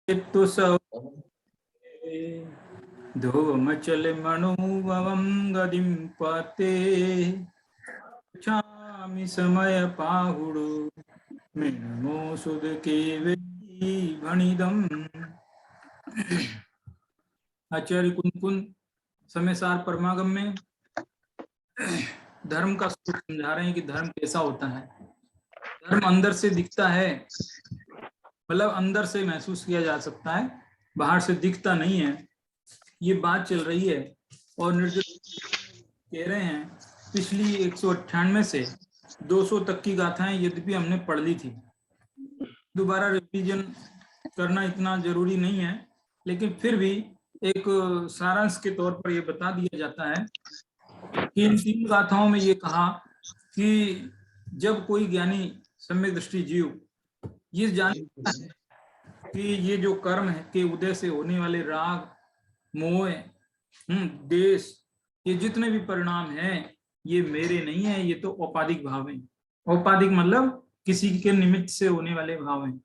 तो सौ धूमचल मणुभवं गदिं पते छामि समय पाहुडु मिनमो सुद के भणिदम। आचार्य कुंकुन समय सार परमागम में धर्म का स्वरूप समझा रहे हैं कि धर्म कैसा होता है। धर्म अंदर से दिखता है, मतलब अंदर से महसूस किया जा सकता है, बाहर से दिखता नहीं है। ये बात चल रही है और कह रहे हैं पिछली 198 से 200 तक की गाथाएं यद्यपि हमने पढ़ ली थी, दोबारा रिवीजन करना इतना जरूरी नहीं है, लेकिन फिर भी एक सारांश के तौर पर यह बता दिया जाता है कि इन 3 गाथाओं में ये कहा कि जब कोई ज्ञानी सम्यक दृष्टि जीव ये जानता है कि ये जो कर्म है के उदय से होने वाले राग, मोह, देश, ये जितने भी परिणाम हैं ये मेरे नहीं है, ये तो औपाधिक भाव है। औपाधिक मतलब किसी के निमित्त से होने वाले भाव हैं।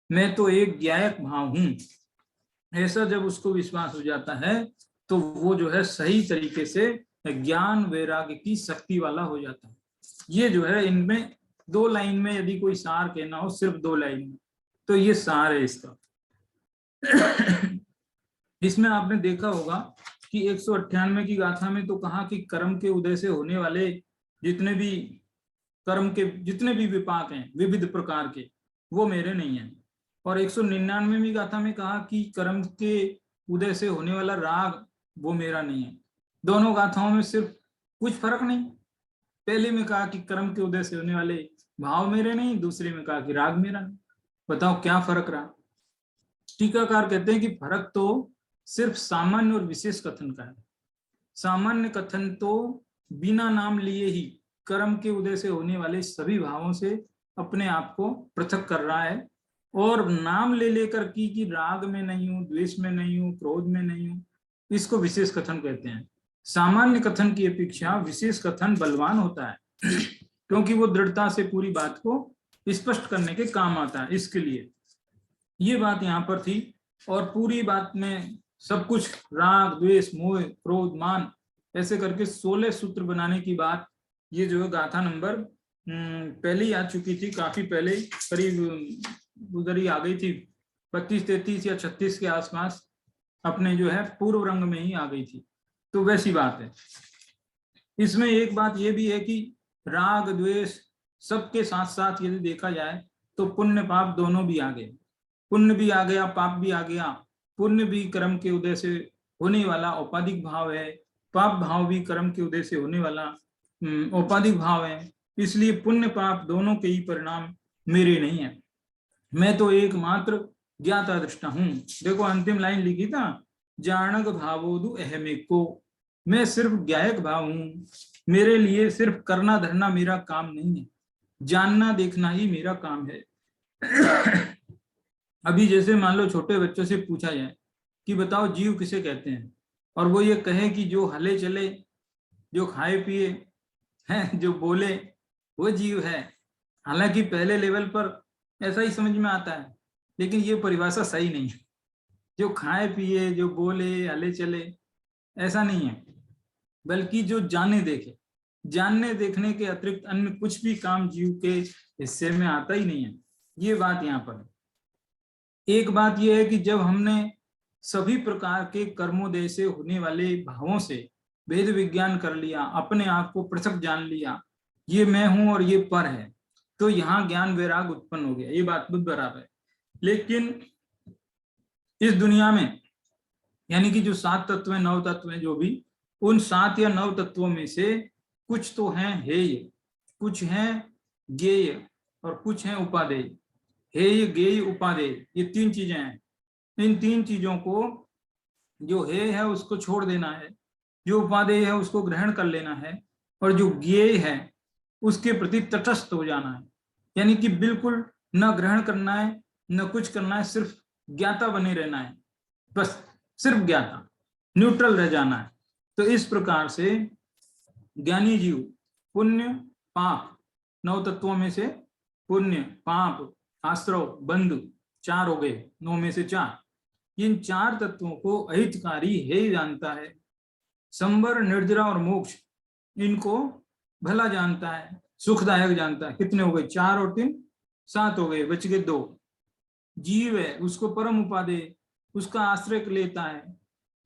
मैं तो एक ज्ञायक भाव हूं। ऐसा जब उसको विश्वास हो जाता है तो वो जो है सही तरीके से ज्ञान वैराग्य की शक्ति वाला हो जाता है। ये जो है इनमें 2 लाइन में यदि कोई सार कहना हो, सिर्फ 2 लाइन में, तो ये सार है इसका। इसमें आपने देखा होगा कि 198 की गाथा में तो कहा कि कर्म के उदय से होने वाले जितने भी कर्म के जितने भी विपाक हैं विविध प्रकार के, वो मेरे नहीं है। और 199वीं गाथा में कहा कि कर्म के उदय से होने वाला राग वो मेरा नहीं है। दोनों गाथाओं में सिर्फ कुछ फर्क नहीं। पहले में कहा कि कर्म के उदय से होने वाले भाव मेरे नहीं, दूसरे में कहा कि राग मेरा नहीं। बताओ क्या फर्क रहा। टीकाकार कहते हैं कि फर्क तो सिर्फ सामान्य और विशेष कथन का है। सामान्य कथन तो बिना नाम लिए ही कर्म के उदय से होने वाले सभी भावों से अपने आप को पृथक कर रहा है, और नाम ले लेकर कि राग में नहीं हूं, द्वेष में नहीं हूं, क्रोध में नहीं हूं, इसको विशेष कथन कहते हैं। सामान्य कथन की अपेक्षा विशेष कथन बलवान होता है क्योंकि वो दृढ़ता से पूरी बात को स्पष्ट करने के काम आता है। इसके लिए ये बात यहाँ पर थी, और पूरी बात में सब कुछ राग, द्वेष, मोह, क्रोध, मान ऐसे करके 16 सूत्र बनाने की बात ये जो है गाथा नंबर पहले ही आ चुकी थी, काफी पहले, करीब उधर ही आ गई थी, 32, 33 या 36 के आसपास अपने जो है पूर्व रंग में ही आ गई थी। तो वैसी बात है। इसमें एक बात ये भी है कि राग द्वेष सबके साथ साथ यदि देखा जाए तो पुण्य पाप दोनों भी आ गए। पुण्य भी आ गया, पाप भी आ गया। पुण्य भी कर्म के उदय से होने वाला औपाधिक भाव है, पाप भाव भी कर्म के उदय से होने वाला औपाधिक भाव है। इसलिए पुण्य पाप दोनों के ही परिणाम मेरे नहीं है। मैं तो एकमात्र ज्ञाता दृष्टा हूं। देखो अंतिम लाइन लिखी था, जानक भावोदु अहमेको, मैं सिर्फ ज्ञायक भाव हूं। मेरे लिए सिर्फ करना धरना मेरा काम नहीं है, जानना देखना ही मेरा काम है। अभी जैसे मान लो छोटे बच्चों से पूछा जाए कि बताओ जीव किसे कहते हैं, और वो ये कहे कि जो हले चले, जो खाए पिए हैं, जो बोले, वो जीव है। हालांकि पहले लेवल पर ऐसा ही समझ में आता है, लेकिन ये परिभाषा सही नहीं है। जो खाए पिए, जो बोले, हले चले, ऐसा नहीं है, बल्कि जो जाने देखे। जानने देखने के अतिरिक्त अन्य कुछ भी काम जीव के हिस्से में आता ही नहीं है। ये बात यहाँ पर। एक बात यह है कि जब हमने सभी प्रकार के कर्मोदय से होने वाले भावों से भेद विज्ञान कर लिया, अपने आप को पृथक जान लिया, ये मैं हूं और ये पर है, तो यहाँ ज्ञान वैराग उत्पन्न हो गया। ये बात भी बराबर है। लेकिन इस दुनिया में यानी कि जो 7 तत्व हैं, 9 तत्व हैं, जो भी, उन 7 या 9 तत्वों में से कुछ तो हैं हेय, कुछ हैं ज्ञेय, और कुछ हैं उपादेय। हेय, ज्ञेय, उपादेय, ये 3 चीजें हैं। इन 3 चीजों को, जो हेय है उसको छोड़ देना है, जो उपादेय है उसको ग्रहण कर लेना है, और जो ज्ञेय है उसके प्रति तटस्थ हो जाना है। यानी कि बिल्कुल न ग्रहण करना है न कुछ करना है, सिर्फ ज्ञाता बने रहना है, बस सिर्फ ज्ञाता, न्यूट्रल रह जाना है। तो इस प्रकार से ज्ञानी जीव पुण्य पाप, 9 तत्वों में से पुण्य, पाप, आश्रव, बंधु 4 हो गए, 9 में से 4, इन चार तत्वों को अहितकारी हे जानता है। संबर, निर्जरा और मोक्ष, इनको भला जानता है, सुखदायक जानता है। कितने हो गए? 4 और 3 7 हो गए, बच गए 2। जीव है उसको परम उपादेय, उसका आश्रय लेता है,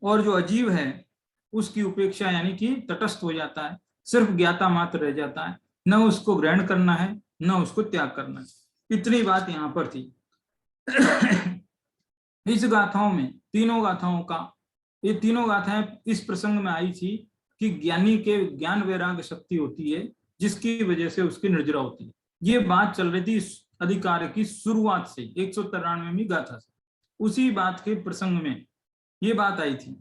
और जो अजीव है उसकी उपेक्षा यानी कि तटस्थ हो जाता है, सिर्फ ज्ञाता मात्र रह जाता है, न उसको ग्रहण करना है न उसको त्याग करना है। इतनी बात यहाँ पर थी। इस गाथाओं में, तीनों गाथाओं का, ये तीनों गाथाएं इस प्रसंग में आई थी कि ज्ञानी के ज्ञान वैराग्य शक्ति होती है जिसकी वजह से उसकी निर्जरा होती है। ये बात चल रही थी अधिकार की शुरुआत से, 193वीं गाथा से। उसी बात के प्रसंग में ये बात आई थी,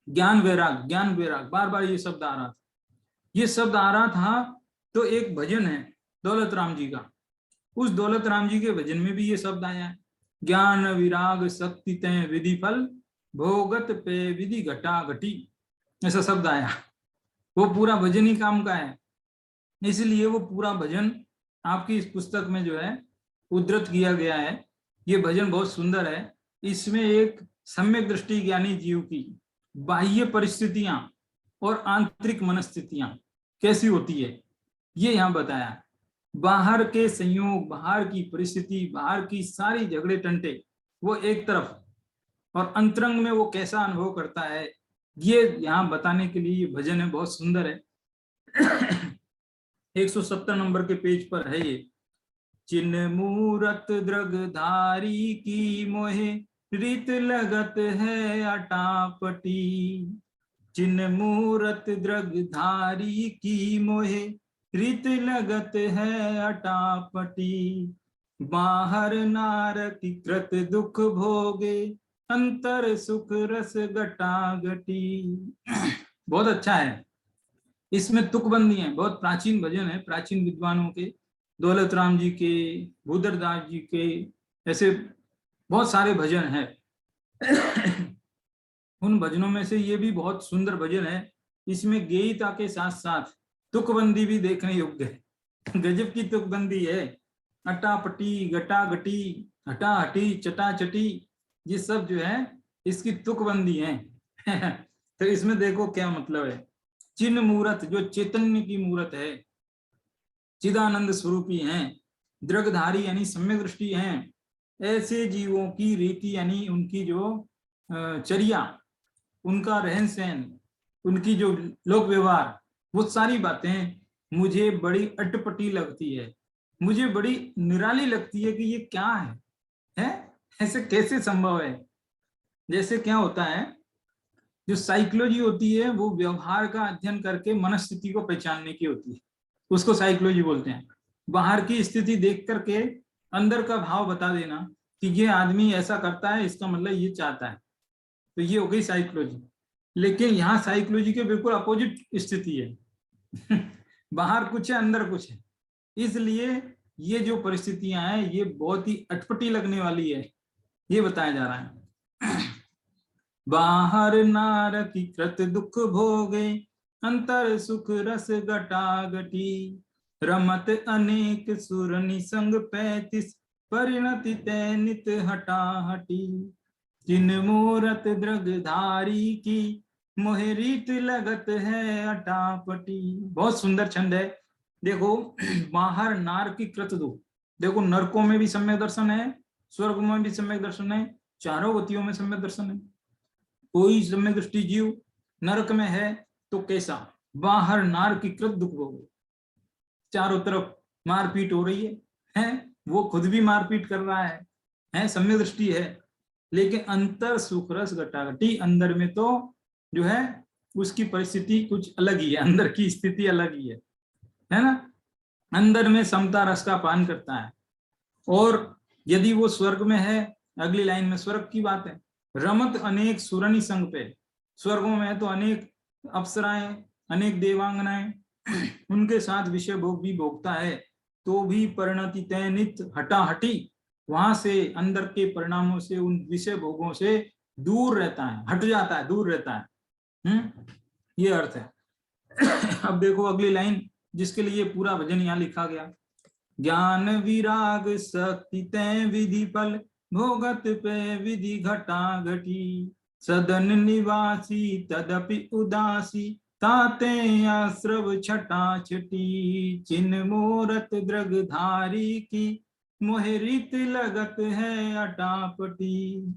ज्ञान वैराग, ज्ञान वैराग, बार बार ये शब्द आ रहा था। ये शब्द आ रहा था तो एक भजन है दौलत राम जी का, उस दौलत राम जी के भजन में भी ये शब्द आया है, ज्ञान विराग शक्ति तय विधि फल, भोगत पे विधि घटा घटी, ऐसा शब्द आया। वो पूरा भजन ही काम का है, इसलिए वो पूरा भजन आपकी इस पुस्तक में जो है उद्धृत किया गया है। ये भजन बहुत सुंदर है। इसमें एक सम्यक दृष्टि ज्ञानी जीव की बाह्य परिस्थितियां और आंतरिक मनस्थितियां कैसी होती है ये यहाँ बताया। बाहर के संयोग, बाहर की परिस्थिति, बाहर की सारी झगड़े टंटे वो एक तरफ, और अंतरंग में वो कैसा अनुभव करता है ये यहाँ बताने के लिए ये भजन है, बहुत सुंदर है। 170 नंबर के पेज पर है ये। चिन्ह मूरत द्रगधारी की मोहे रीत लगत है अटापटी, चिन्ह मूरत द्रगधारी की मोहे रीत लगत है अटापटी, बाहर नार की कृत दुख भोगे अंतर सुख रस गटागटी। बहुत अच्छा है। इसमें तुकबंदी है, बहुत प्राचीन भजन है, प्राचीन विद्वानों के, दौलत राम जी के, भूदरदास जी के, ऐसे बहुत सारे भजन हैं। उन भजनों में से ये भी बहुत सुंदर भजन है। इसमें गेयिता के साथ साथ तुकबंदी भी देखने योग्य है। गजब की तुकबंदी है। अटापटी, गटागटी, हटाहटी, चटाचटी, ये सब जो है इसकी तुकबंदी है। तो इसमें देखो क्या मतलब है। चिन्ह मूरत, जो चैतन्य की मूरत है, चिदानंद स्वरूपी हैं, दृगधारी यानी सम्यक दृष्टि हैं, ऐसे जीवों की रीति यानी उनकी जो चर्या, उनका रहन सहन, उनकी जो लोक व्यवहार, वो सारी बातें मुझे बड़ी अटपटी लगती है, मुझे बड़ी निराली लगती है कि ये क्या है? ऐसे कैसे संभव है? जैसे क्या होता है, जो साइकोलॉजी होती है वो व्यवहार का अध्ययन करके मनस्थिति को पहचानने की होती है, उसको साइकोलॉजी बोलते हैं। बाहर की स्थिति देख करके अंदर का भाव बता देना कि ये आदमी ऐसा करता है, इसका मतलब ये चाहता है, तो ये हो गई साइकोलॉजी। लेकिन यहाँ साइकोलॉजी के बिल्कुल अपोजिट स्थिति है। बाहर कुछ है, अंदर कुछ है, इसलिए ये जो परिस्थितियां हैं ये बहुत ही अटपटी लगने वाली है, ये बताया जा रहा है। बाहर नार की कृत दुख भोगे अंतर सुख रस गटागटी, रमत अनेक सुरनि संग 35 परिणति तैनित हटाहटी, चिन्ह मूरत द्रगधारी की मोहे रीत लगत है अटापटी। बहुत सुंदर छंद है। देखो, बाहर नार की कृत दुख, देखो नरकों में भी सम्यक दर्शन है, स्वर्ग में भी सम्यक दर्शन है, चारों गतियों में सम्यक दर्शन है। कोई सम्यक दृष्टि जीव नरक में है तो कैसा? बाहर नार की कृत दुख भोगे, चारों तरफ मारपीट हो रही है, वो खुद भी मारपीट कर रहा है, सम्यक दृष्टि है, लेकिन अंतर सुख रस घटाघटी, अंदर में तो जो है उसकी परिस्थिति कुछ अलग ही है, अंदर की स्थिति अलग ही है ना। अंदर में समता रस का पान करता है। और यदि वो स्वर्ग में है, अगली लाइन में स्वर्ग की बात है, रमत अनेक सुरनि संग पे, स्वर्गों में है तो अनेक अप्सराएं, अनेक देवांगनाएं, उनके साथ विषय भोग भी भोगता है, तो भी परिणति तैनित हटाहटी, वहां से अंदर के परिणामों से, उन विषय भोगों से दूर रहता है, हट जाता है, दूर रहता है। ये अर्थ है। अब देखो अगली लाइन, जिसके लिए पूरा भजन यहाँ लिखा गया। ज्ञान विराग शक्ति तय विधि फल, भोगत पे विधि घटा घटी, सदन निवासी तदपि उदासी, ताते आश्रव छटा छटी, चिन्ह मूरत द्रगधारी की, मोहे रीत लगत है अटापटी।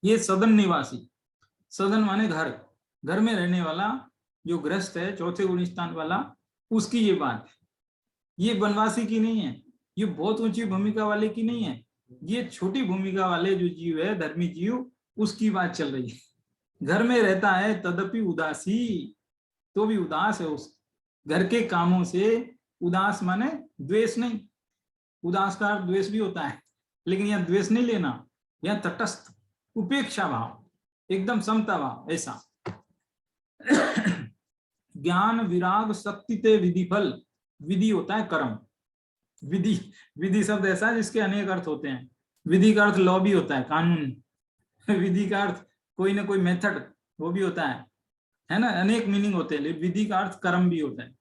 ये सदन निवासी, सदन माने घर, घर में रहने वाला जो गृहस्थ है, चौथे गुण स्थान वाला, उसकी ये बात है। ये वनवासी की नहीं है, ये बहुत ऊंची भूमिका वाले की नहीं है, ये छोटी भूमिका वाले जो जीव है, धर्मी जीव, उसकी बात चल रही है। घर में रहता है तदपि उदासी, तो भी उदास है उस घर के कामों से। उदास माने द्वेष नहीं, उदास का अर्थ द्वेष भी होता है, लेकिन यहाँ द्वेष नहीं लेना, यहाँ तटस्थ उपेक्षा भाव, एकदम समता भाव, ऐसा। ज्ञान विराग शक्ति ते विधि फल, विधि होता है कर्म, विधि, विधि शब्द ऐसा है जिसके अनेक अर्थ होते हैं। विधि का अर्थ लॉ भी होता है, कानून, विधि का अर्थ कोई ना कोई मेथड, वो भी होता है ना, अनेक मीनिंग होते हैं। विधि का अर्थ कर्म भी होता है,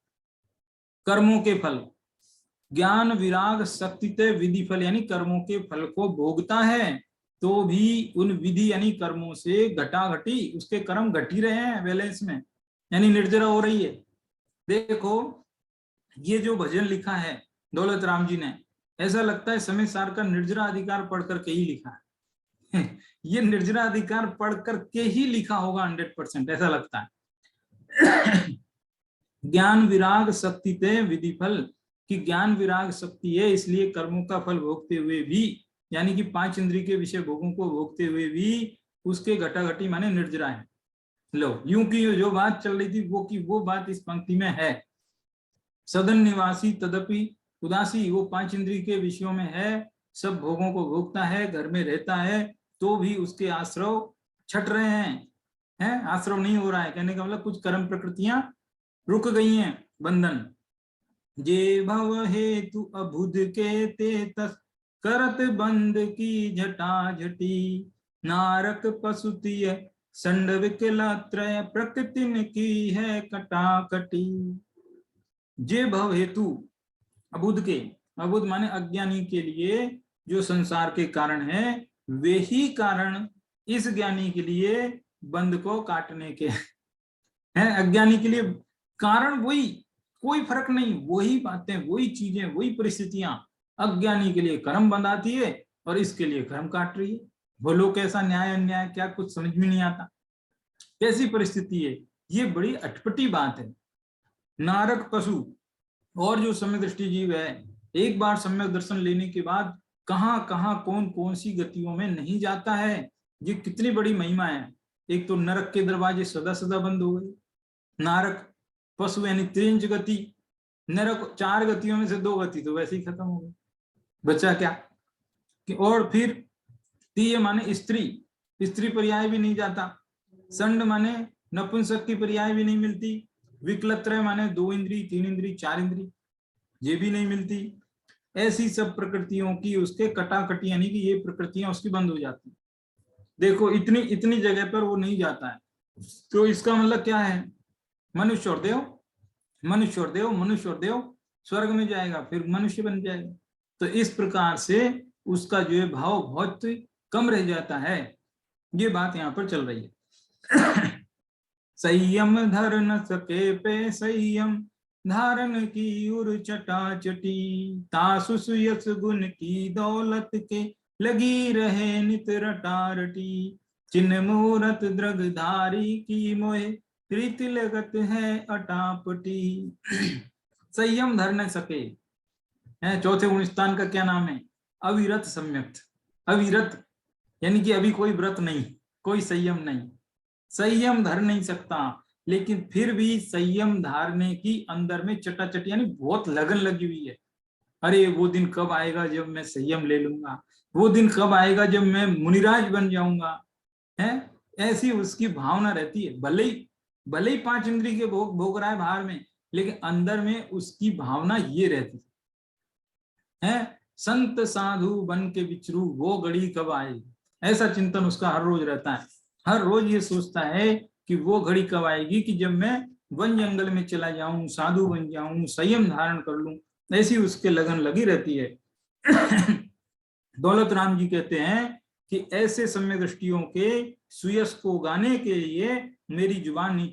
कर्मों के फल। ज्ञान विराग शक्ति ते विधि फल, यानी कर्मों के फल को भोगता है तो भी उन विधि यानी कर्मों से घटाघटी, उसके कर्म घटी रहे हैं बैलेंस में, यानी निर्जरा हो रही है। देखो ये जो भजन लिखा है दौलत राम जी ने, ऐसा लगता है समय सार का निर्जरा अधिकार पढ़ करके ही लिखा है। ये निर्जरा अधिकार पढ़ करके ही लिखा होगा 100%, ऐसा लगता है। ज्ञान विराग शक्ति ते विधि फल, कि ज्ञान विराग शक्ति है इसलिए कर्मों का फल भोगते हुए भी, यानी कि 5 इंद्रिय के विषय भोगों को भोगते हुए भी उसके घटाघटी माने निर्जरा है। लो, यूं की जो बात चल रही थी वो बात इस पंक्ति में है। सदन निवासी तदपि उदासी, वो 5 इंद्रिय के विषयों में है, सब भोगों को भोगता है, घर में रहता है, तो भी उसके आश्रव छट रहे हैं, आश्रव नहीं हो रहा है। कहने का मतलब कुछ कर्म प्रकृतियां रुक गई हैं, बंधन। जे भव हेतु अभुद के ते तस, करत बंद की झटा झटी, नारक पशुतीय संड विकला त्रय, प्रकृति की है कटाकटी। जे भव हेतु अबुध के, अबुध माने अज्ञानी के लिए जो संसार के कारण है, वे ही कारण इस ज्ञानी के लिए बंध को काटने के हैं। अज्ञानी के लिए कारण वही, कोई फर्क नहीं, वही बातें, वही चीजें, वही परिस्थितियां अज्ञानी के लिए कर्म बंधाती है और इसके लिए कर्म काट रही है। बोलो कैसा न्याय अन्याय, क्या कुछ समझ में नहीं आता, कैसी परिस्थिति है ये, बड़ी अटपटी बात है। नारक पशु और जो सम्यक दृष्टि जीव है, एक बार सम्यक दर्शन लेने के बाद कहां कहां कौन कौन सी गतियों में नहीं जाता है, ये कितनी बड़ी महिमा है। एक तो नरक के दरवाजे सदा सदा बंद हो गए, नारक पशु यानी 3 गति, नरक 4 गतियों में से 2 गति तो वैसे ही खत्म हो गई, बचा क्या। और फिर तीय माने स्त्री, स्त्री पर्याय भी नहीं जाता, संड माने नपुंसक की पर्याय भी नहीं मिलती, विकलत्रय माने 2 इंद्री 3 इंद्री 4 इंद्री, ये भी नहीं मिलती। ऐसी सब प्रकृतियों की उसके कटाकटी, यानी कि ये प्रकृतियां उसकी बंद हो जाती। देखो इतनी इतनी जगह पर वो नहीं जाता है, तो इसका मतलब क्या है, मनुष्य और देव, मनुष्य और देव, मनुष्य और देव स्वर्ग में जाएगा, फिर मनुष्य बन जाएगा। तो इस प्रकार से उसका जो है भाव बहुत कम रह जाता है, ये बात यहाँ पर चल रही है। संयम धर न सके पे संयम, धारण की उर चटा चटी, तासु सुयस गुण की दौलत के, लगी रहे नित रटारटी, चिन्ह मूरत द्रगधारी की, मोहे रीति लगत है अटापटी। संयम धर न सके, चौथे गुण स्थान का क्या नाम है, अविरत सम्यक। अविरत यानी कि अभी कोई व्रत नहीं, कोई संयम नहीं, संयम धर नहीं सकता, लेकिन फिर भी संयम धारने की अंदर में चटाचटी, यानी बहुत लगन लगी हुई है। अरे वो दिन कब आएगा जब मैं संयम ले लूंगा, वो दिन कब आएगा जब मैं मुनिराज बन जाऊंगा, है ऐसी उसकी भावना रहती है। भले ही 5 इंद्रिय के भोग रहा है बाहर में, लेकिन अंदर में उसकी भावना ये रहती है, संत साधु बन के विचरू, वो घड़ी कब आएगी, ऐसा चिंतन उसका हर रोज रहता है। हर रोज ये सोचता है कि वो घड़ी कब आएगी कि जब मैं वन जंगल में चला जाऊं, साधु बन जाऊं, संयम धारण कर लूं, ऐसी उसके लगन लगी रहती है। दौलत राम जी कहते हैं कि ऐसे सम्यक दृष्टियों के सुयश को गाने के लिए मेरी जुबान नहीं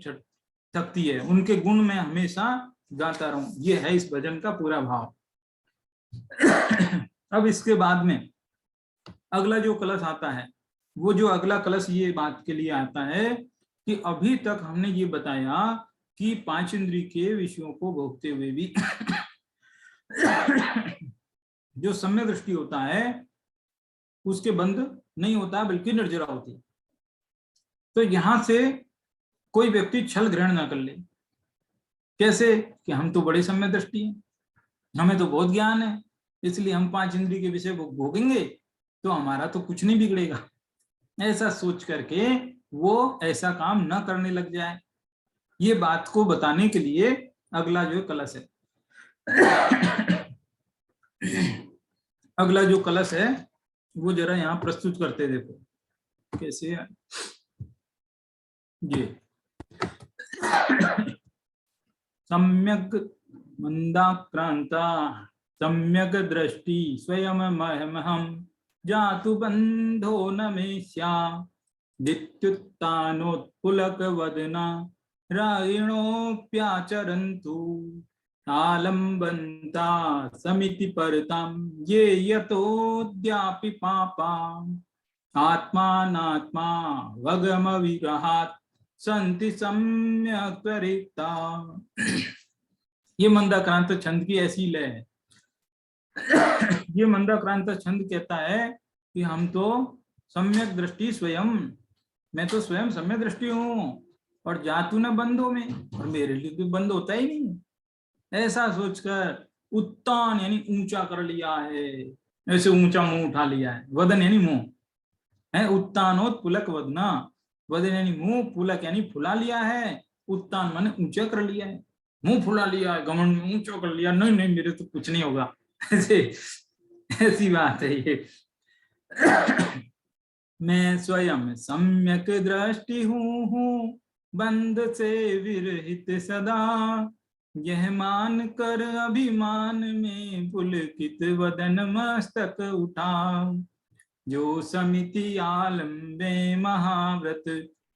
थकती है, उनके गुण मैं हमेशा गाता रहूं। ये है इस भजन का पूरा भाव। अब इसके बाद में अगला जो कलश आता है, वो जो अगला कलश ये बात के लिए आता है कि अभी तक हमने ये बताया कि पांच इंद्रिय के विषयों को भोगते हुए भी जो सम्यक दृष्टि होता है उसके बंध नहीं होता, बल्कि निर्जरा होती है। तो यहां से कोई व्यक्ति छल ग्रहण ना कर ले। कैसे कि हम तो बड़े सम्यक दृष्टि हैं, हमें तो बहुत ज्ञान है, इसलिए हम पांच इंद्रिय के विषय भोगेंगे तो हमारा तो कुछ नहीं बिगड़ेगा। ऐसा सोच करके वो ऐसा काम न करने लग जाए। ये बात को बताने के लिए अगला जो कलश है अगला जो कलश है वो जरा यहाँ प्रस्तुत करते, देखो कैसे है ये। सम्यक मंदाक्रांता सम्यक दृष्टि स्वयं महम जातु बंधो न मे स्यादित्युत्थानोत्पुलक वदना रायिणोऽप्याचरन्तु आलम्बन्ता समिति परतां ये यतोऽद्यापि पापाम् आत्मानात्मा वगम विरहात् संति सम्यक त्वरिता। ये मंदाक्रांत छंद की ऐसी लय है। ये मंदाक्रांत छंद कहता है कि हम तो सम्यक दृष्टि स्वयं, मैं तो स्वयं सम्यक दृष्टि हूं और जातु न बंधो में, और मेरे लिए तो बंद होता ही नहीं। ऐसा सोचकर उत्तान यानी ऊंचा कर लिया है, ऐसे ऊंचा मुंह उठा लिया है। वदन यानी मुंह है, उत्तानोत पुलक वदना, वदन यानी मुंह, पुलक यानी फुला लिया है, उत्तान माने ऊंचा कर लिया है, मुंह फुला लिया है, घमंड में ऊंचा कर लिया, नहीं नहीं मेरे तो कुछ नहीं होगा। ऐसे ऐसी बात है ये। मैं स्वयं सम्यक दृष्टि हूँ बंध से विरहित सदा, यह मान कर अभिमान में पुलकित वदन मस्तक उठा, जो समिति आलम्बे महाव्रत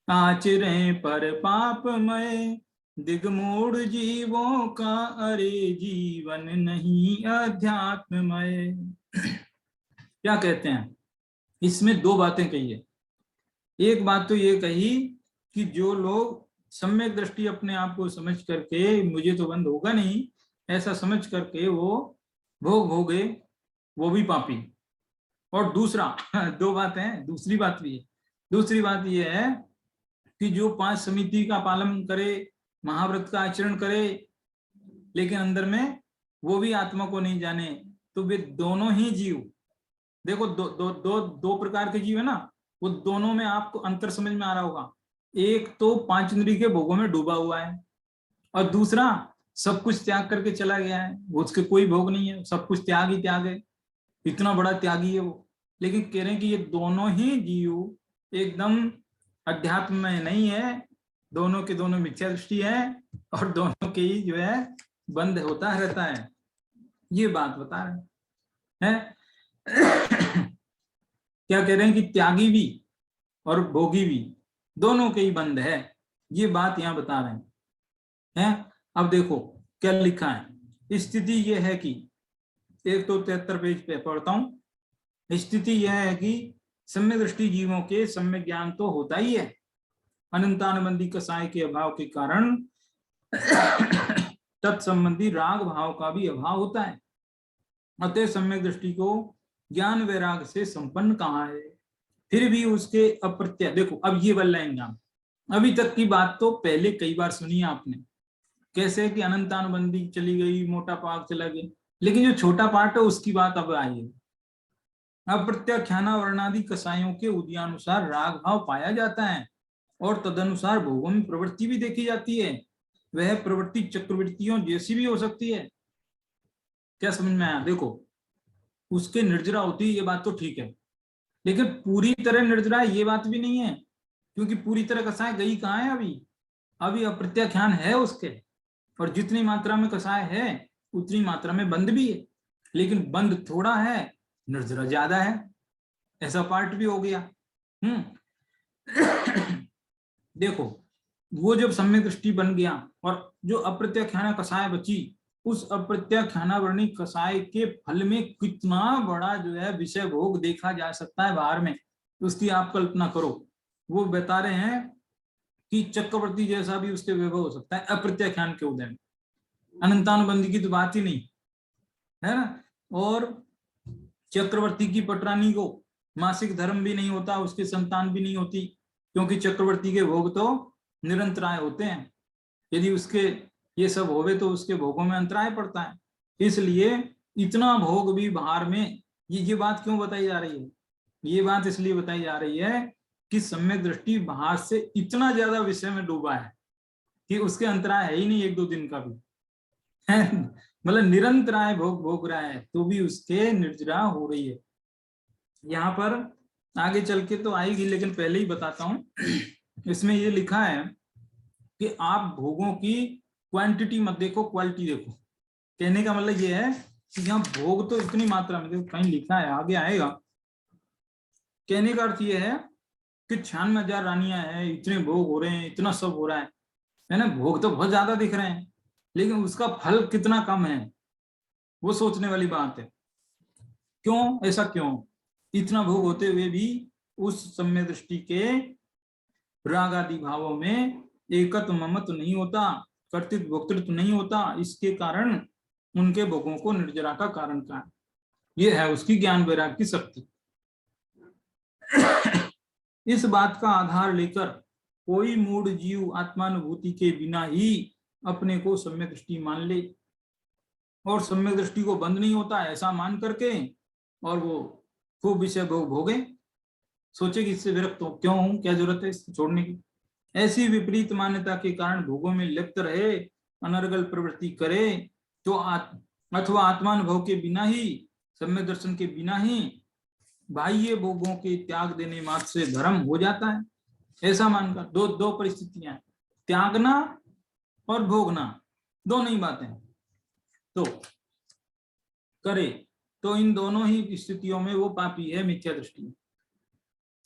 आचरे पर पापमय, दिगमूढ़ जीवों का अरे जीवन नहीं अध्यात्ममय। क्या कहते हैं इसमें? दो बातें कही है। एक बात तो ये कही कि जो लोग सम्यक दृष्टि अपने आप को समझ करके मुझे तो बंद होगा नहीं ऐसा समझ करके वो भोग भोगे, वो भी पापी। और दूसरा दो बातें हैं, दूसरी बात भी है। दूसरी बात ये है कि जो पांच समिति का पालन करे, महाव्रत का आचरण करे, लेकिन अंदर में वो भी आत्मा को नहीं जाने, तो वे दोनों ही जीव, देखो दो प्रकार के जीव है ना, वो दोनों में आपको अंतर समझ में आ रहा होगा। एक तो पांच इंद्रिय के भोगों में डूबा हुआ है और दूसरा सब कुछ त्याग करके चला गया है, वो उसके कोई भोग नहीं है, सब कुछ त्याग ही त्याग है, इतना बड़ा त्यागी है वो। लेकिन कह रहे हैं कि ये दोनों ही जीव एकदम अध्यात्म में नहीं है, दोनों के दोनों मिथ्या दृष्टि है और दोनों के ही जो है बंद होता रहता है। ये बात बता रहे हैं। क्या कह रहे हैं कि त्यागी भी और भोगी भी दोनों के ही बंद है, ये बात यहां बता रहे हैं। अब देखो क्या लिखा है। स्थिति यह है कि 173 पेज पे पढ़ता हूं। स्थिति यह है कि सम्यक दृष्टि जीवों के सम्यक ज्ञान तो होता ही है, अनंतानुबंधी कसाय के अभाव के कारण तत्संबंधी राग भाव का भी अभाव होता है। अतः सम्यक दृष्टि को ज्ञान वैराग से संपन्न कहा है, फिर भी उसके अप्रत्याश। देखो अब ये बल लाइन, अभी तक की बात तो पहले कई बार सुनी आपने, कैसे कि अनंतानुबंधी चली गई, मोटा पाक चला गया, लेकिन जो छोटा पार्ट है उसकी बात अब आई है। अप्रत्याख्याना वर्णादि कसायों के उदयानुसार राग भाव पाया जाता है और तदनुसार भोगों में प्रवृत्ति भी देखी जाती है। वह प्रवृत्ति चक्रवृत्तियों जैसी भी हो सकती है। क्या समझ में आया? देखो उसके निर्जरा होती है, ये बात तो ठीक है, लेकिन पूरी तरह निर्जरा ये बात भी नहीं है, क्योंकि पूरी तरह कसाय गई कहाँ है अभी अप्रत्याख्यान है उसके, और जितनी मात्रा में कसाय है उतनी मात्रा में बंद भी है, लेकिन बंद थोड़ा है निर्जरा ज्यादा है, ऐसा पार्ट भी हो गया। देखो, वो जब सम्यक दृष्टि बन गया और जो अप्रत्याख्याना कषाय बची, उस अप्रत्याख्याना वर्णी कषाय के फल में कितना बड़ा जो है विषय भोग देखा जा सकता है बाहर में, उसकी आप कल्पना करो। वो बता रहे हैं कि चक्रवर्ती जैसा भी उसके वैभव हो सकता है अप्रत्याख्यान के उदय में, अनंतानुबंधी की तो बात ही नहीं है ना। और चक्रवर्ती की पटरानी को मासिक धर्म भी नहीं होता, उसकी संतान भी नहीं होती, क्योंकि चक्रवर्ती के भोग तो निरंतराय होते हैं। यदि उसके ये सब होवे तो उसके भोगों में अंतराय पड़ता है। इसलिए इतना भोग भी बाहर में, ये बात क्यों बताई जा रही है? ये बात इसलिए बताई जा रही है कि सम्यक दृष्टि बाहर से इतना ज्यादा विषय में डूबा है कि उसके अंतराय है ही नहीं एक दो दिन का भी, मतलब निरंतराय भोग भोग रहा है तो भी उसके निर्जरा हो रही है। यहाँ पर आगे चल के तो आएगी, लेकिन पहले ही बताता हूं। इसमें ये लिखा है कि आप भोगों की क्वांटिटी मत देखो, क्वालिटी देखो। कहने का मतलब ये है कि यहाँ भोग तो इतनी मात्रा में, देखो कहीं लिखा है, आगे आएगा। कहने का अर्थ ये है कि 96,000 रानियां हैं, इतने भोग हो रहे हैं, इतना सब हो रहा है ना। भोग तो बहुत ज्यादा दिख रहे हैं, लेकिन उसका फल कितना कम है, वो सोचने वाली बात है। क्यों ऐसा, क्यों इतना भोग होते हुए भी उस सम्यक दृष्टि के राग आदि भावों में एकत्व ममत्व नहीं होता, कर्तृत्व भोक्तृत्व नहीं होता। इसके कारण उनके भोगों को निर्जरा का कारण क्या है? ये है उसकी ज्ञान वैराग्य की शक्ति। इस बात का आधार लेकर कोई मूढ़ जीव आत्मानुभूति के बिना ही अपने को सम्यक दृष्टि मान ले, और सम्यक दृष्टि को बंद नहीं होता ऐसा मान करके, और वो खूब विषय भोग भोगे, सोचे कि इससे विरक्त हो क्यों हूं, क्या जरूरत है इसको छोड़ने की। ऐसी विपरीत मान्यता के कारण भोगों में लिप्त रहे, अनर्गल प्रवृत्ति करे, तो अथवा आत्मानुभव के बिना ही, सम्यक दर्शन के बिना ही बाह्य भोगों के त्याग देने मात्र से धर्म हो जाता है, ऐसा मानकर। दो परिस्थितियां, त्यागना और भोगना, दोनों ही बातें तो करे, तो इन दोनों ही स्थितियों में वो पापी है, मिथ्या दृष्टि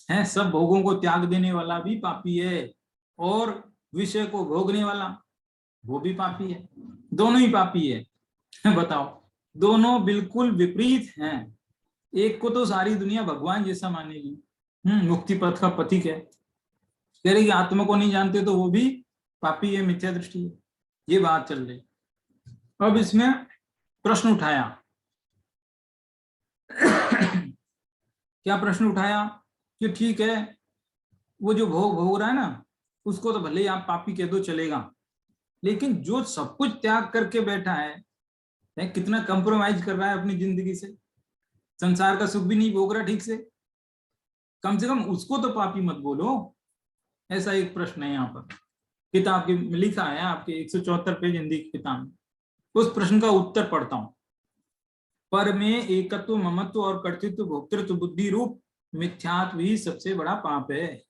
है। सब भोगों को त्याग देने वाला भी पापी है, और विषय को भोगने वाला वो भी पापी है, दोनों ही पापी है। बताओ, दोनों बिल्कुल विपरीत हैं। एक को तो सारी दुनिया भगवान जैसा मानेगी, मुक्ति पथ का पथिक है, कह रही कि आत्मा को नहीं जानते तो वो भी पापी है, मिथ्या दृष्टि है। ये बात चल रही। अब इसमें प्रश्न उठाया, क्या प्रश्न उठाया कि ठीक है, वो जो भोग भोग रहा है ना, उसको तो भले ही आप पापी कह दो चलेगा, लेकिन जो सब कुछ त्याग करके बैठा है कितना कंप्रोमाइज कर रहा है अपनी जिंदगी से, संसार का सुख भी नहीं भोग रहा ठीक से कम उसको तो पापी मत बोलो। ऐसा एक प्रश्न है यहाँ पर, किताब की लिखा है आपके 174 पेज हिंदी की किताब में। उस प्रश्न का उत्तर पढ़ता हूं। पर में एकत्व ममत्व और कर्तृत्व भोक्तृत्व बुद्धि रूप मिथ्यात्व ही सबसे बड़ा पाप है।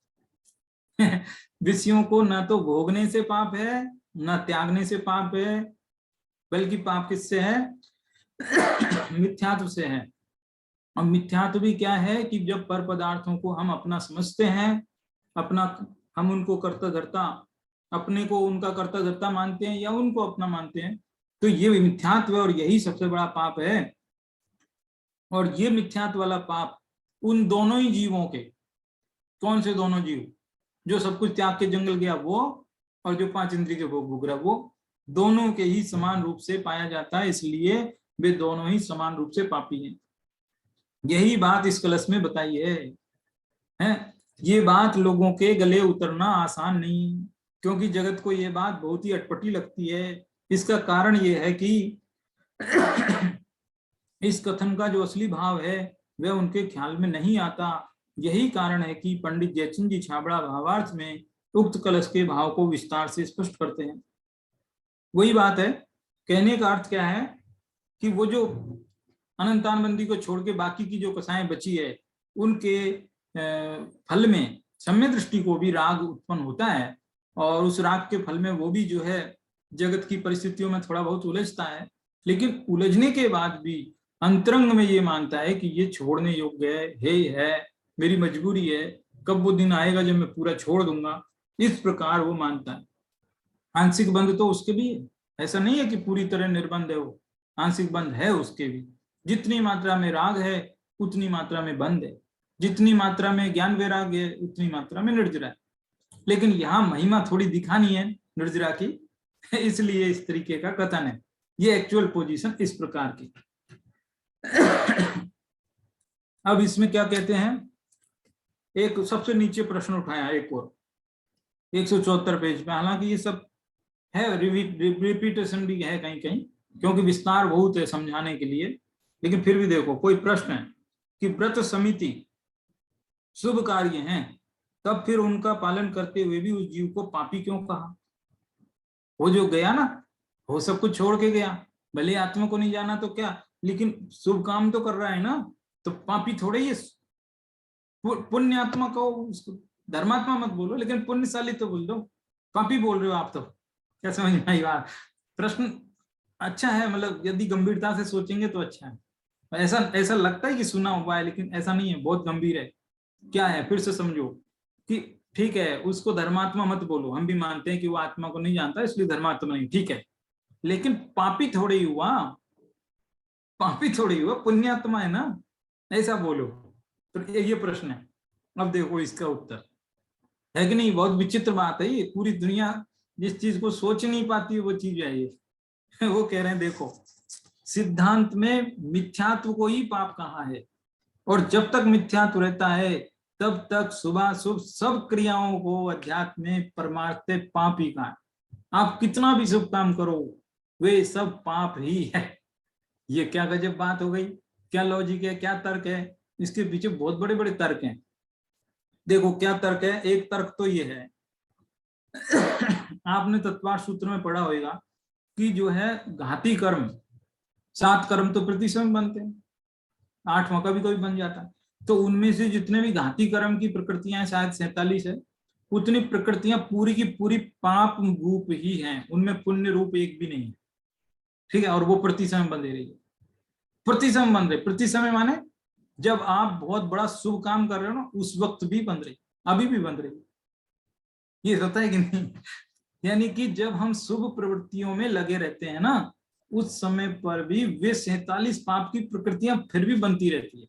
विषयों को न तो भोगने से पाप है, न त्यागने से पाप है, बल्कि पाप किससे है? मिथ्यात्व से है। और मिथ्यात्व भी क्या है कि जब पर पदार्थों को हम अपना समझते हैं, अपना, हम उनको कर्ता धर्ता, अपने को उनका कर्ता धर्ता मानते हैं या उनको अपना मानते हैं, तो ये मिथ्यात्व है, और यही सबसे बड़ा पाप है। और ये मिथ्यात्व वाला पाप उन दोनों ही जीवों के, कौन से दोनों जीव? जो सब कुछ त्याग के जंगल गया वो, और जो 5 इंद्रिय के भोग भोग रहा वो, दोनों के ही समान रूप से पाया जाता है, इसलिए वे दोनों ही समान रूप से पापी हैं। यही बात इस कलश में बताई है? ये बात लोगों के गले उतरना आसान नहीं, क्योंकि जगत को ये बात बहुत ही अटपटी लगती है। इसका कारण ये है कि इस कथन का जो असली भाव है वह उनके ख्याल में नहीं आता। यही कारण है कि पंडित जयचंद जी छाबड़ा भावार्थ में उक्त कलश के भाव को विस्तार से स्पष्ट करते हैं। वही बात है, कहने का अर्थ क्या है कि वो जो अनंतानबंदी को छोड़ के बाकी की जो कसाएं बची है, उनके फल में सम्यक दृष्टि को भी राग उत्पन्न होता है, और उस राग के फल में वो भी जो है जगत की परिस्थितियों में थोड़ा बहुत उलझता है, लेकिन उलझने के बाद भी अंतरंग में ये मानता है कि ये छोड़ने योग्य है, मेरी मजबूरी है, कब वो दिन आएगा जब मैं पूरा छोड़ दूंगा, इस प्रकार वो मानता है। आंशिक बंध तो उसके भी है, ऐसा नहीं है कि पूरी तरह निर्बंध है वो, आंशिक बंध है उसके भी। जितनी मात्रा में राग है उतनी मात्रा में बंध है, जितनी मात्रा में ज्ञान वैराग है उतनी मात्रा में निर्जरा है। लेकिन यहाँ महिमा थोड़ी दिखानी है निर्जरा की, इसलिए इस तरीके का कथन है। ये एक्चुअल पोजीशन इस प्रकार की। अब इसमें क्या कहते हैं, एक सबसे नीचे प्रश्न उठाया एक और 174 पेज पे। हालांकि ये सब है, रिपीटेशन भी है कहीं कहीं, क्योंकि विस्तार बहुत है समझाने के लिए। लेकिन फिर भी देखो, कोई प्रश्न है कि व्रत समिति शुभ कार्य हैं, तब फिर उनका पालन करते हुए भी उस जीव को पापी क्यों कहा? वो जो गया ना, वो सब कुछ छोड़ के गया, भले आत्मा को नहीं जाना तो क्या, लेकिन शुभ काम तो कर रहा है ना, तो पापी थोड़े ही। पुण्य आत्मा को, उसको धर्मात्मा मत बोलो, लेकिन पुण्यशाली तो बोल दो, पापी बोल रहे हो आप तो। क्या समझ में आई बात? प्रश्न अच्छा है, मतलब यदि गंभीरता से सोचेंगे तो अच्छा है। ऐसा ऐसा लगता है कि सुना हुआ है, लेकिन ऐसा नहीं है, बहुत गंभीर है। क्या है, फिर से समझो कि ठीक है, उसको धर्मात्मा मत बोलो, हम भी मानते हैं कि वो आत्मा को नहीं जानता इसलिए धर्मात्मा नहीं, ठीक है, लेकिन पापी थोड़े ही हुआ, पापी थोड़े ही हुआ, पुण्यात्मा है ना, ऐसा बोलो। तो ये प्रश्न है। अब देखो इसका उत्तर है कि नहीं, बहुत विचित्र बात है ये। पूरी दुनिया जिस चीज को सोच नहीं पाती है वो चीज है ये। वो कह रहे हैं देखो, सिद्धांत में मिथ्यात्व को ही पाप कहा है, और जब तक मिथ्यात्व रहता है तब तक शुभाशुभ सब क्रियाओं को अध्यात्म में परमार्थ पाप ही का है। आप कितना भी शुभ काम करो वे सब पाप ही है। ये क्या गजब बात हो गई, क्या लॉजिक है, क्या तर्क है? इसके पीछे बहुत बड़े बड़े तर्क हैं। देखो क्या तर्क है। एक तर्क तो ये है, आपने तत्वार सूत्र में पढ़ा होगा कि जो है घाती कर्म, 7 कर्म तो प्रतिसम बनते हैं, 8वां का भी कोई बन जाता है, तो उनमें से जितने भी घाती कर्म की प्रकृतियां शायद 47 है, उतनी प्रकृतियां पूरी की पूरी पाप रूप ही हैं, उनमें पुण्य रूप एक भी नहीं है। ठीक है, और वो प्रतिसम बंधे रही है, प्रतिसम बन रहे। प्रतिसमय माने जब आप बहुत बड़ा शुभ काम कर रहे हो ना, उस वक्त भी बन रही, अभी भी बन रही। ये होता है कि नहीं? यानी कि जब हम शुभ प्रवृत्तियों में लगे रहते हैं ना, उस समय पर भी वे 47 पाप की प्रकृतियां फिर भी बनती रहती है।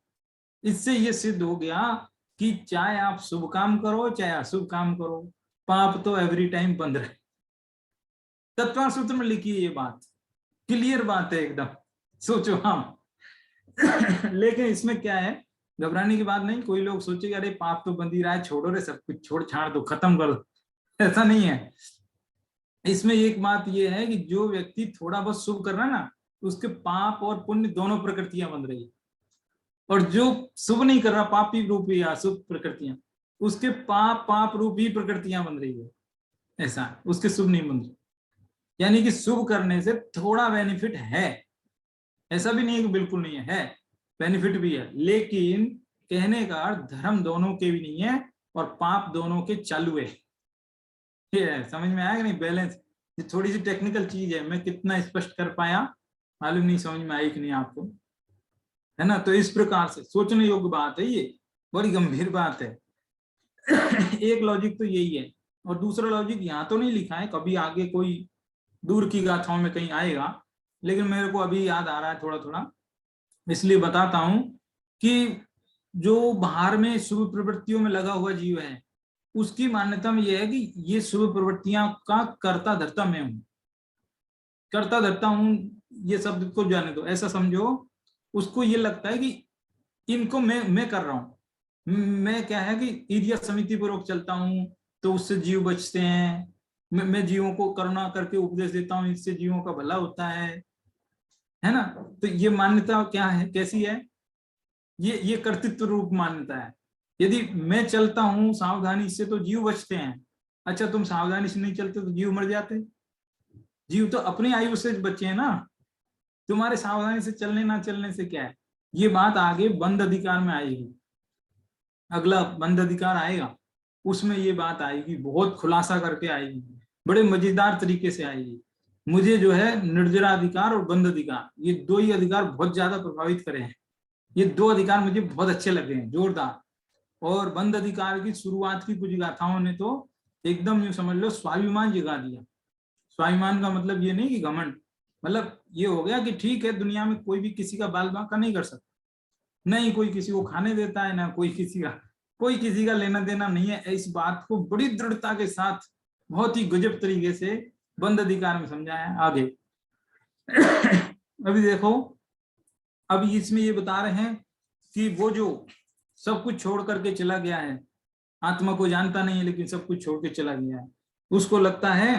इससे ये सिद्ध हो गया कि चाहे आप शुभ काम करो चाहे अशुभ काम करो, पाप तो एवरी टाइम बंद रहे। तत्व सूत्र में लिखी है ये बात, क्लियर बात है एकदम, सोचो हम। लेकिन इसमें क्या है, घबराने की बात नहीं। कोई लोग सोचेगा अरे पाप तो बंद ही रहा है, छोड़ो रे, सब कुछ छोड़ छाड़ दो, खत्म कर दो। ऐसा नहीं है। इसमें एक बात यह है कि जो व्यक्ति थोड़ा बहुत शुभ कर रहा है ना, उसके पाप और पुण्य दोनों प्रकृतियां बन रही है, और जो शुभ नहीं कर रहा, पापी रूप या अशुभ प्रकृतियां, उसके पाप रूप ही प्रकृतियां बन रही है। ऐसा उसके शुभ नहीं बन रही। यानी कि शुभ करने से थोड़ा बेनिफिट है, ऐसा भी नहीं है कि बिल्कुल नहीं है, बेनिफिट भी है, लेकिन कहने का अर्थ धर्म दोनों के भी नहीं है और पाप दोनों के चालू है। ये है, समझ में आया कि नहीं? बैलेंस, ये थोड़ी सी टेक्निकल चीज है, मैं कितना स्पष्ट कर पाया मालूम नहीं, समझ में आई कि नहीं आपको, है ना? तो इस प्रकार से सोचने योग्य बात है, ये बड़ी गंभीर बात है। एक लॉजिक तो यही है, और दूसरा लॉजिक यहाँ तो नहीं लिखा है, कभी आगे कोई दूर की गाथाओं में कहीं आएगा, लेकिन मेरे को अभी याद आ रहा है थोड़ा थोड़ा, इसलिए बताता हूं कि जो बाहर में शुभ प्रवृत्तियों में लगा हुआ जीव है, उसकी मान्यता में यह है कि ये शुभ प्रवृत्तियां का कर्ता धर्ता मैं हूं, करता धरता हूं, ये शब्द को जाने दो, ऐसा समझो। उसको ये लगता है कि इनको मैं कर रहा हूं, मैं क्या है कि ईर्ष्या समिति पूर्वक चलता हूं, तो उससे जीव बचते हैं, मैं जीवों को करुणा करके उपदेश देता हूं, इससे जीवों का भला होता है ना? तो ये मान्यता क्या है, कैसी है? ये कर्तृत्व रूप मान्यता है। यदि मैं चलता हूं सावधानी से तो जीव बचते हैं। अच्छा, तुम सावधानी से नहीं चलते तो जीव मर जाते। जीव तो अपनी आयु से बचे हैं ना, तुम्हारे सावधानी से चलने ना चलने से क्या है? ये बात आगे बंद अधिकार में आएगी, अगला बंद अधिकार आएगा, उसमें ये बात आएगी, बहुत खुलासा करके आएगी, बड़े मजेदार तरीके से आएगी। मुझे जो है निर्जराधिकार और बंध अधिकार, ये दो ही अधिकार बहुत ज्यादा प्रभावित करे हैं। ये दो अधिकार मुझे बहुत अच्छे लगे हैं, जोरदार। और बंध अधिकार की शुरुआत की कुछ गाथाओं ने तो एकदम यूं समझ लो स्वाभिमान जगा दिया। स्वाभिमान का मतलब ये नहीं कि घमंड, मतलब ये हो गया कि ठीक है, दुनिया में कोई भी किसी का बाल बांका नहीं कर सकता, नहीं कोई किसी को खाने देता है, ना कोई किसी का लेना देना नहीं है। इस बात को बड़ी दृढ़ता के साथ बहुत ही गजब तरीके से बंद अधिकार में समझाया। आगे अभी देखो, अभी इसमें ये बता रहे हैं कि वो जो सब कुछ छोड़ करके चला गया है, आत्मा को जानता नहीं है लेकिन सब कुछ छोड़ के चला गया है, उसको लगता है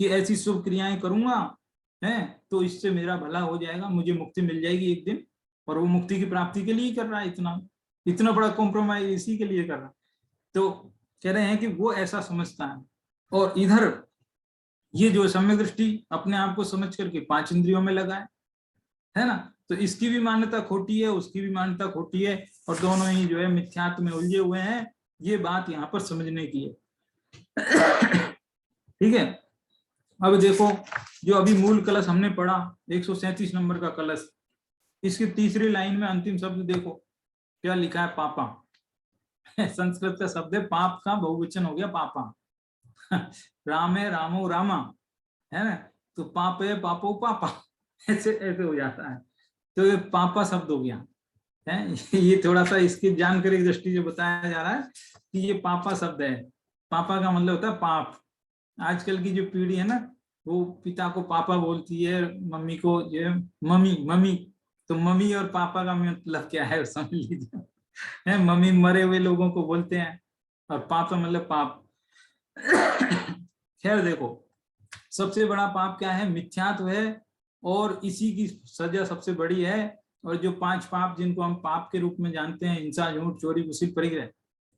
कि ऐसी शुभ क्रियाएं करूंगा है तो इससे मेरा भला हो जाएगा, मुझे मुक्ति मिल जाएगी एक दिन। और वो मुक्ति की प्राप्ति के लिए कर रहा है, इतना बड़ा कॉम्प्रोमाइज इसी के लिए कर रहा है। तो कह रहे हैं कि वो ऐसा समझता है। और इधर ये जो सम्यक दृष्टि अपने आप को समझ करके 5 इंद्रियों में लगाए, है ना, तो इसकी भी मान्यता खोटी है, उसकी भी मान्यता खोटी है, और दोनों ही जो है मिथ्यात्व में उलझे हुए हैं। ये बात यहाँ पर समझने की है। ठीक है, अब देखो जो अभी मूल कलश हमने पढ़ा 137 नंबर का कलश, इसकी तीसरी लाइन में अंतिम शब्द देखो क्या लिखा है, पापा। संस्कृत का शब्द है, पाप का बहुवचन हो गया पापा। राम है रामो रामा, है ना, तो पाप है पापो पापा, ऐसे ऐसे हो जाता है। तो ये पापा शब्द हो गया है। ये थोड़ा सा इसकी जानकारी की दृष्टि से बताया जा रहा है कि ये पापा शब्द है। पापा का मतलब होता है पाप। आजकल की जो पीढ़ी है ना, वो पिता को पापा बोलती है, मम्मी को जो मम्मी मम्मी। तो मम्मी और पापा का मतलब क्या है समझ लीजिए, है मम्मी मरे हुए लोगों को बोलते हैं, और पापा मतलब पाप। खैर देखो, सबसे बड़ा पाप क्या है, मिथ्यात्व है, और इसी की सजा सबसे बड़ी है। और जो 5 पाप जिनको हम पाप के रूप में जानते हैं, हिंसा झूठ चोरी कुशील परिग्रह,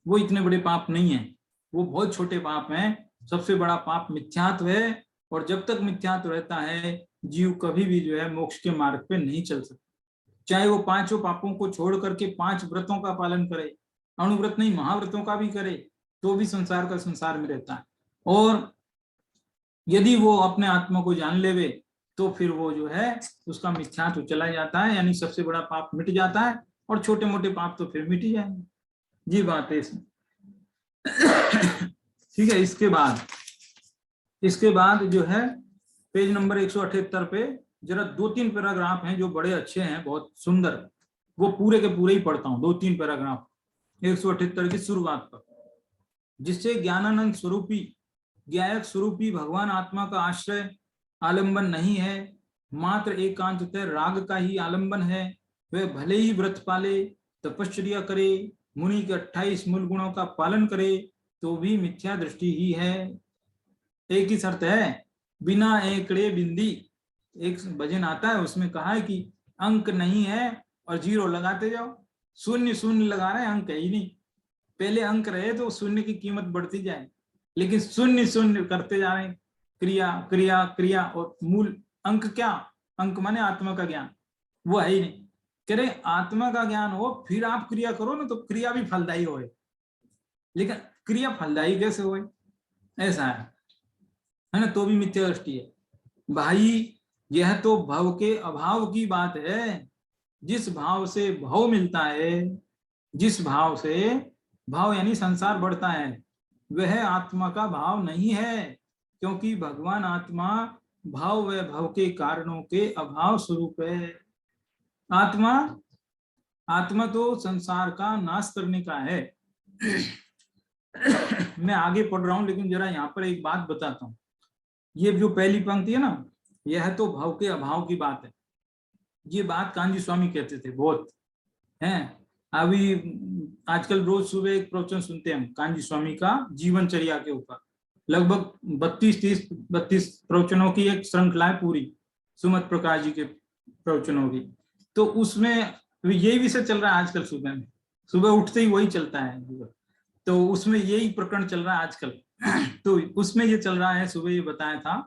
वो इतने बड़े पाप नहीं है, वो बहुत छोटे पाप हैं। सबसे बड़ा पाप मिथ्यात्व है, और जब तक मिथ्यात्व रहता है जीव कभी भी जो है मोक्ष के मार्ग पे नहीं चल सकता। चाहे वो 5 पापों को छोड़ करके 5 व्रतों का पालन करे, अणुव्रत नहीं महाव्रतों का भी करे, तो भी संसार का संसार में रहता है। और यदि वो अपने आत्मा को जान लेवे तो फिर वो जो है उसका मिथ्यात्व चला जाता है, यानी सबसे बड़ा पाप मिट जाता है, और छोटे मोटे पाप तो फिर मिट ही जाएंगे। जी बात है इसमें। ठीक है, इसके बाद जो है पेज नंबर 178 पे जरा 2-3 पैराग्राफ हैं जो बड़े अच्छे हैं, बहुत सुंदर, वो पूरे के पूरे ही पढ़ता हूँ। 2-3 पैराग्राफ 178 की शुरुआत पर, जिससे ज्ञानानंद स्वरूपी ज्ञायक स्वरूपी भगवान आत्मा का आश्रय आलंबन नहीं है, मात्र एकांततः राग का ही आलंबन है। वह भले ही व्रत पाले, तपश्चर्या करे, मुनि के 28 मूल गुणों का पालन करे, तो भी मिथ्या दृष्टि ही है। एक ही शर्त है, बिना एकड़े बिंदी। एक भजन आता है उसमें कहा है कि अंक नहीं है और 0 लगाते जाओ। शून्य शून्य लगा रहे हैं, अंक है ही नहीं। पहले अंक रहे तो शून्य की कीमत बढ़ती जाए, लेकिन शून्य शून्य करते जा रहे हैं, क्रिया क्रिया क्रिया, और मूल अंक क्या, अंक माने आत्मा का ज्ञान, वो है ही नहीं। कह रहे आत्मा का ज्ञान हो फिर आप क्रिया करो ना, तो क्रिया भी फलदायी हो, लेकिन क्रिया फलदायी कैसे हो, ऐसा है ना, तो भी मिथ्या दृष्टि है भाई। यह तो भव के अभाव की बात है। जिस भाव से भाव मिलता है, जिस भाव से भाव यानी संसार बढ़ता है, वह आत्मा का भाव नहीं है, क्योंकि भगवान आत्मा भाव व भव के कारणों के अभाव स्वरूप है। आत्मा तो संसार का नाश करने का है। मैं आगे पढ़ रहा हूं, लेकिन जरा यहाँ पर एक बात बताता हूँ। ये जो पहली पंक्ति है ना, यह तो भाव के अभाव की बात है। ये बात कांजी स्वामी कहते थे बहुत, हैं। अभी आजकल रोज सुबह एक प्रवचन सुनते हैं हम कांजी स्वामी का जीवनचर्या के ऊपर, लगभग 32 प्रवचनों की एक श्रृंखला है पूरी, सुमत प्रकाश जी के प्रवचनों की। तो उसमें यही विषय चल रहा है आजकल, सुबह उठते ही वही चलता है। तो उसमें यही प्रकरण चल रहा है आजकल। तो उसमें ये चल रहा है, सुबह ये बताया था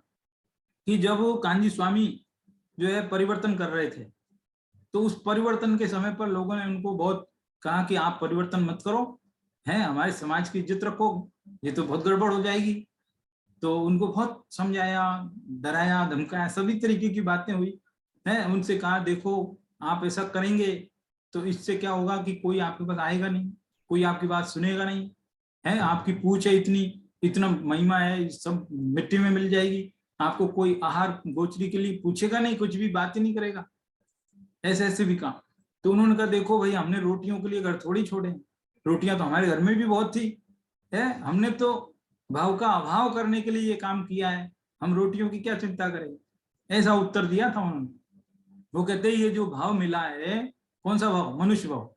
कि जब वो कांजी स्वामी जो है परिवर्तन कर रहे थे, तो उस परिवर्तन के समय पर लोगों ने उनको बहुत कहा कि आप परिवर्तन मत करो, हैं, हमारे समाज की इज्जत रखो, ये तो बहुत गड़बड़ हो जाएगी। तो उनको बहुत समझाया, डराया, धमकाया, सभी तरीके की बातें हुई है। उनसे कहा देखो आप ऐसा करेंगे तो इससे क्या होगा कि कोई आपके पास आएगा नहीं, कोई आपकी बात सुनेगा नहीं है, आपकी पूछ है इतनी, इतना महिमा है, सब मिट्टी में मिल जाएगी, आपको कोई आहार गोचरी के लिए पूछेगा नहीं, कुछ भी बात ही नहीं करेगा। ऐसे ऐसे भी कहा। तो उन्होंने कहा देखो भाई हमने रोटियों के लिए घर थोड़ी छोड़े, रोटियां तो हमारे घर में भी बहुत थी है, हमने तो भाव का अभाव करने के लिए ये काम किया है, हम रोटियों की क्या चिंता करें। ऐसा उत्तर दिया था उन्होंने। वो कहते ये जो भाव मिला है, कौन सा भाव? मनुष्य भाव।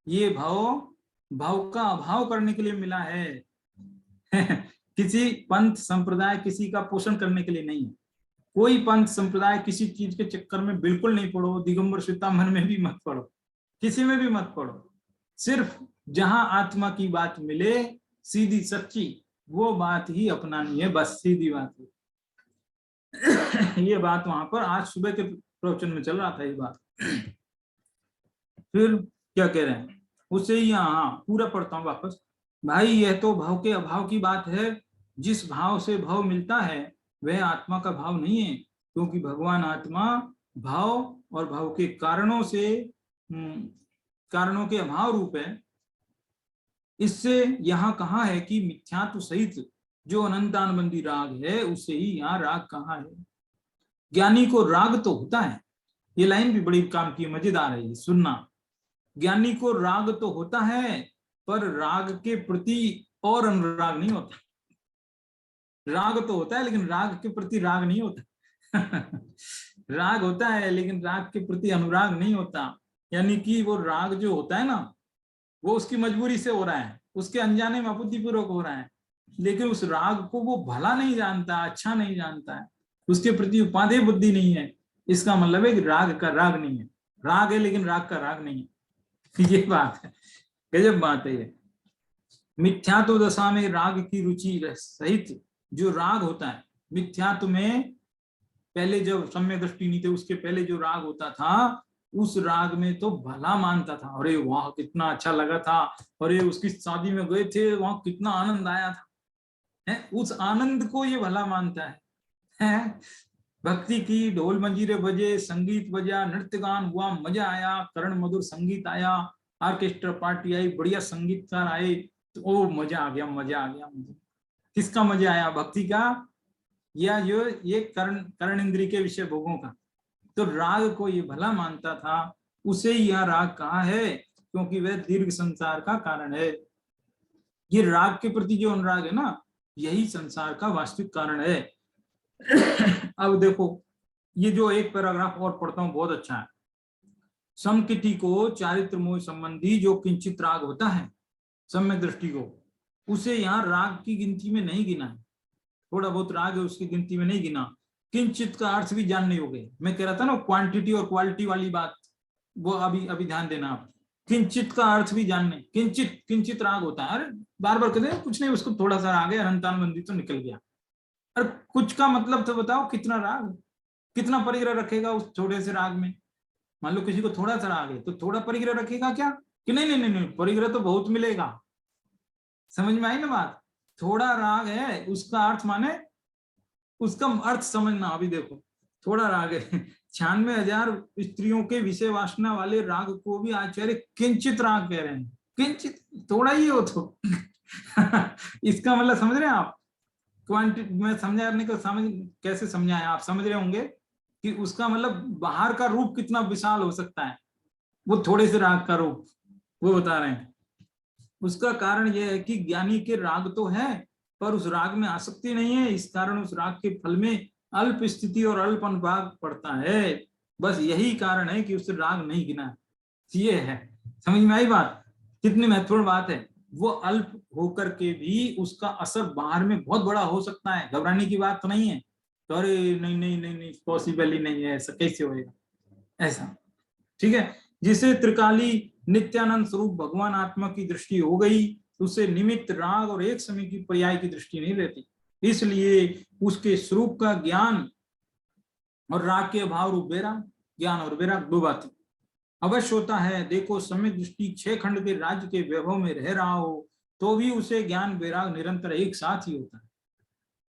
ये भाव भाव का अभाव करने के लिए मिला है किसी पंथ संप्रदाय किसी का पोषण करने के लिए नहीं है। कोई पंथ संप्रदाय किसी चीज के चक्कर में बिल्कुल नहीं पड़ो, दिगंबर श्वेतांबर में भी मत पड़ो, किसी में भी मत पड़ो। सिर्फ जहां आत्मा की बात मिले सीधी सच्ची, वो बात ही अपनानी है, बस सीधी बात है। ये बात वहां पर आज सुबह के प्रवचन में चल रहा था ये बात। फिर क्या कह रहे हैं उससे ही, हाँ पूरा पढ़ता हूँ वापस। भाई यह तो भाव के अभाव की बात है, जिस भाव से भाव मिलता है वह आत्मा का भाव नहीं है, क्योंकि भगवान आत्मा भाव और भाव के कारणों से कारणों के अभाव रूप है। इससे यहाँ कहा है कि मिथ्यात्व सहित जो अनंतानुबंधी राग है उसे ही यहाँ राग कहा है। ज्ञानी को राग तो होता है, ये लाइन भी बड़ी काम की मजेदार है, ये सुनना। ज्ञानी को राग तो होता है पर राग के प्रति और अनुराग नहीं होता। राग तो होता है लेकिन राग के प्रति राग नहीं होता राग होता है लेकिन राग के प्रति अनुराग नहीं होता। यानी कि वो राग जो होता है ना, वो उसकी मजबूरी से हो रहा है, उसके अनजाने में अबुद्धिपूर्वक हो रहा है, लेकिन उस राग को वो भला नहीं जानता, अच्छा नहीं जानता है, उसके प्रति उपादेय बुद्धि नहीं है। इसका मतलब है कि राग का राग नहीं है, राग है लेकिन राग का राग नहीं है ये बात है, गजब बात है ये। मिथ्यात्व दशा में राग की रुचि सहित जो राग होता है, मिथ्यात्व में पहले जब सम्यक दृष्टि नहीं थे उसके पहले जो राग होता था, उस राग में तो भला मानता था, अरे वाह कितना अच्छा लगा था, अरे उसकी शादी में गए थे वहां कितना आनंद आया था है, उस आनंद को ये भला मानता है? भक्ति की, ढोल मंजीरे बजे, संगीत बजा, नृत्य गान हुआ, मजा आया, करण मधुर संगीत आया, ऑर्केस्ट्रा पार्टी आई, बढ़िया संगीतकार आए, तो ओ मजा आ गया, मजा आ गया। किसका मजा आया? भक्ति का या जो ये कर्ण इंद्रिय के विषय भोगों का? तो राग को ये भला मानता था, उसे यह राग कहा है क्योंकि वह दीर्घ संसार का कारण है। ये राग के प्रति जो अनुराग है ना, यही संसार का वास्तविक कारण है अब देखो ये जो एक पैराग्राफ और पढ़ता हूं बहुत अच्छा है। समकिति को चारित्र मोह संबंधी जो किंचित राग होता है सम्यक दृष्टि को, उसे यहाँ राग की गिनती में नहीं गिना है। थोड़ा बहुत राग है उसकी गिनती में नहीं गिना। किंचित का अर्थ भी जानने हो गए, मैं कह रहा था ना क्वांटिटी और क्वालिटी वाली बात, वो अभी ध्यान देना आप। किंचित का अर्थ भी जानने, किंचित किंचित राग होता है, अरे बार बार कहते हैं कुछ नहीं, उसको थोड़ा सा राग है, अनंतानुबंधी तो निकल गया। अरे कुछ का मतलब तो बताओ, कितना राग, कितना परिग्रह रखेगा उस छोटे से राग में? मान लो किसी को थोड़ा सा राग है तो थोड़ा परिग्रह रखेगा क्या? कि नहीं नहीं नहीं नहीं, परिग्रह तो बहुत मिलेगा। समझ में आई ना बात? थोड़ा राग है उसका अर्थ माने उसका अर्थ समझना। अभी देखो थोड़ा राग है 96,000 स्त्रियों के विषय वासना वाले राग को भी आचार्य किंचित राग कह रहे हैं। किंचित थोड़ा ही हो तो इसका मतलब समझ रहे हैं आप? क्वांटिटी में समझाने का समझ कैसे समझाएं, आप समझ रहे होंगे कि उसका मतलब बाहर का रूप कितना विशाल हो सकता है, वो थोड़े से राग का रूप वो बता रहे हैं। उसका कारण यह है कि ज्ञानी के राग तो है पर उस राग में आसक्ति नहीं है, इस कारण उस राग के फल में अल्प स्थिति और अल्प अनुभाग पड़ता है। बस यही कारण है कि उससे राग नहीं गिना। ये है, समझ में आई बात? कितनी महत्वपूर्ण बात है। वो अल्प होकर के भी उसका असर बाहर में बहुत बड़ा हो सकता है, घबराने की बात तो नहीं है। तो अरे नहीं नहीं नहीं नहीं पॉसिबल ही नहीं है, ऐसा कैसे होएगा ऐसा? ठीक है, जिसे त्रिकाली नित्यानंद स्वरूप भगवान आत्मा की दृष्टि हो गई, उसे निमित्त राग और एक समय की पर्याय की दृष्टि नहीं रहती। इसलिए उसके स्वरूप का ज्ञान और राग के अभाव रूप बेराग, ज्ञान और बेराग दो बातें अवश्य होता है। देखो सम्यक दृष्टि 6 खंड के राज्य के वैभव में रह रहा हो तो भी उसे ज्ञान बेराग निरंतर एक साथ ही होता है।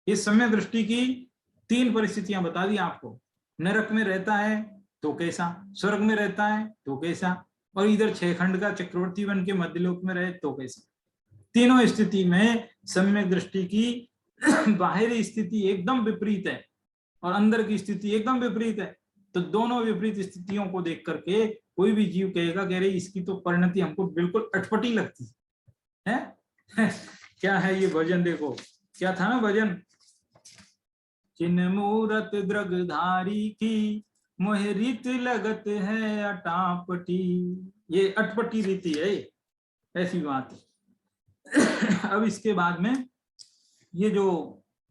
इस सम्यक दृष्टि की 3 परिस्थितियां बता दी आपको। नरक में रहता है तो कैसा, स्वर्ग में रहता है तो कैसा, और इधर 6 खंड का चक्रवर्ती बन के मध्यलोक में रहे तो कैसा। तीनों स्थिति में सम्यक दृष्टि की बाहरी स्थिति एकदम विपरीत है और अंदर की स्थिति एकदम विपरीत है। तो दोनों विपरीत स्थितियों को देख करके कोई भी जीव कहेगा कह रही इसकी तो परिणति हमको बिल्कुल अटपटी लगती है। क्या है ये भजन, देखो क्या था ना भजन, चिन्ह मूरत द्रगधारी की मोह रीत लगत है अटापटी। ये अटपटी रीति है, ऐसी बात है। अब इसके बाद में ये जो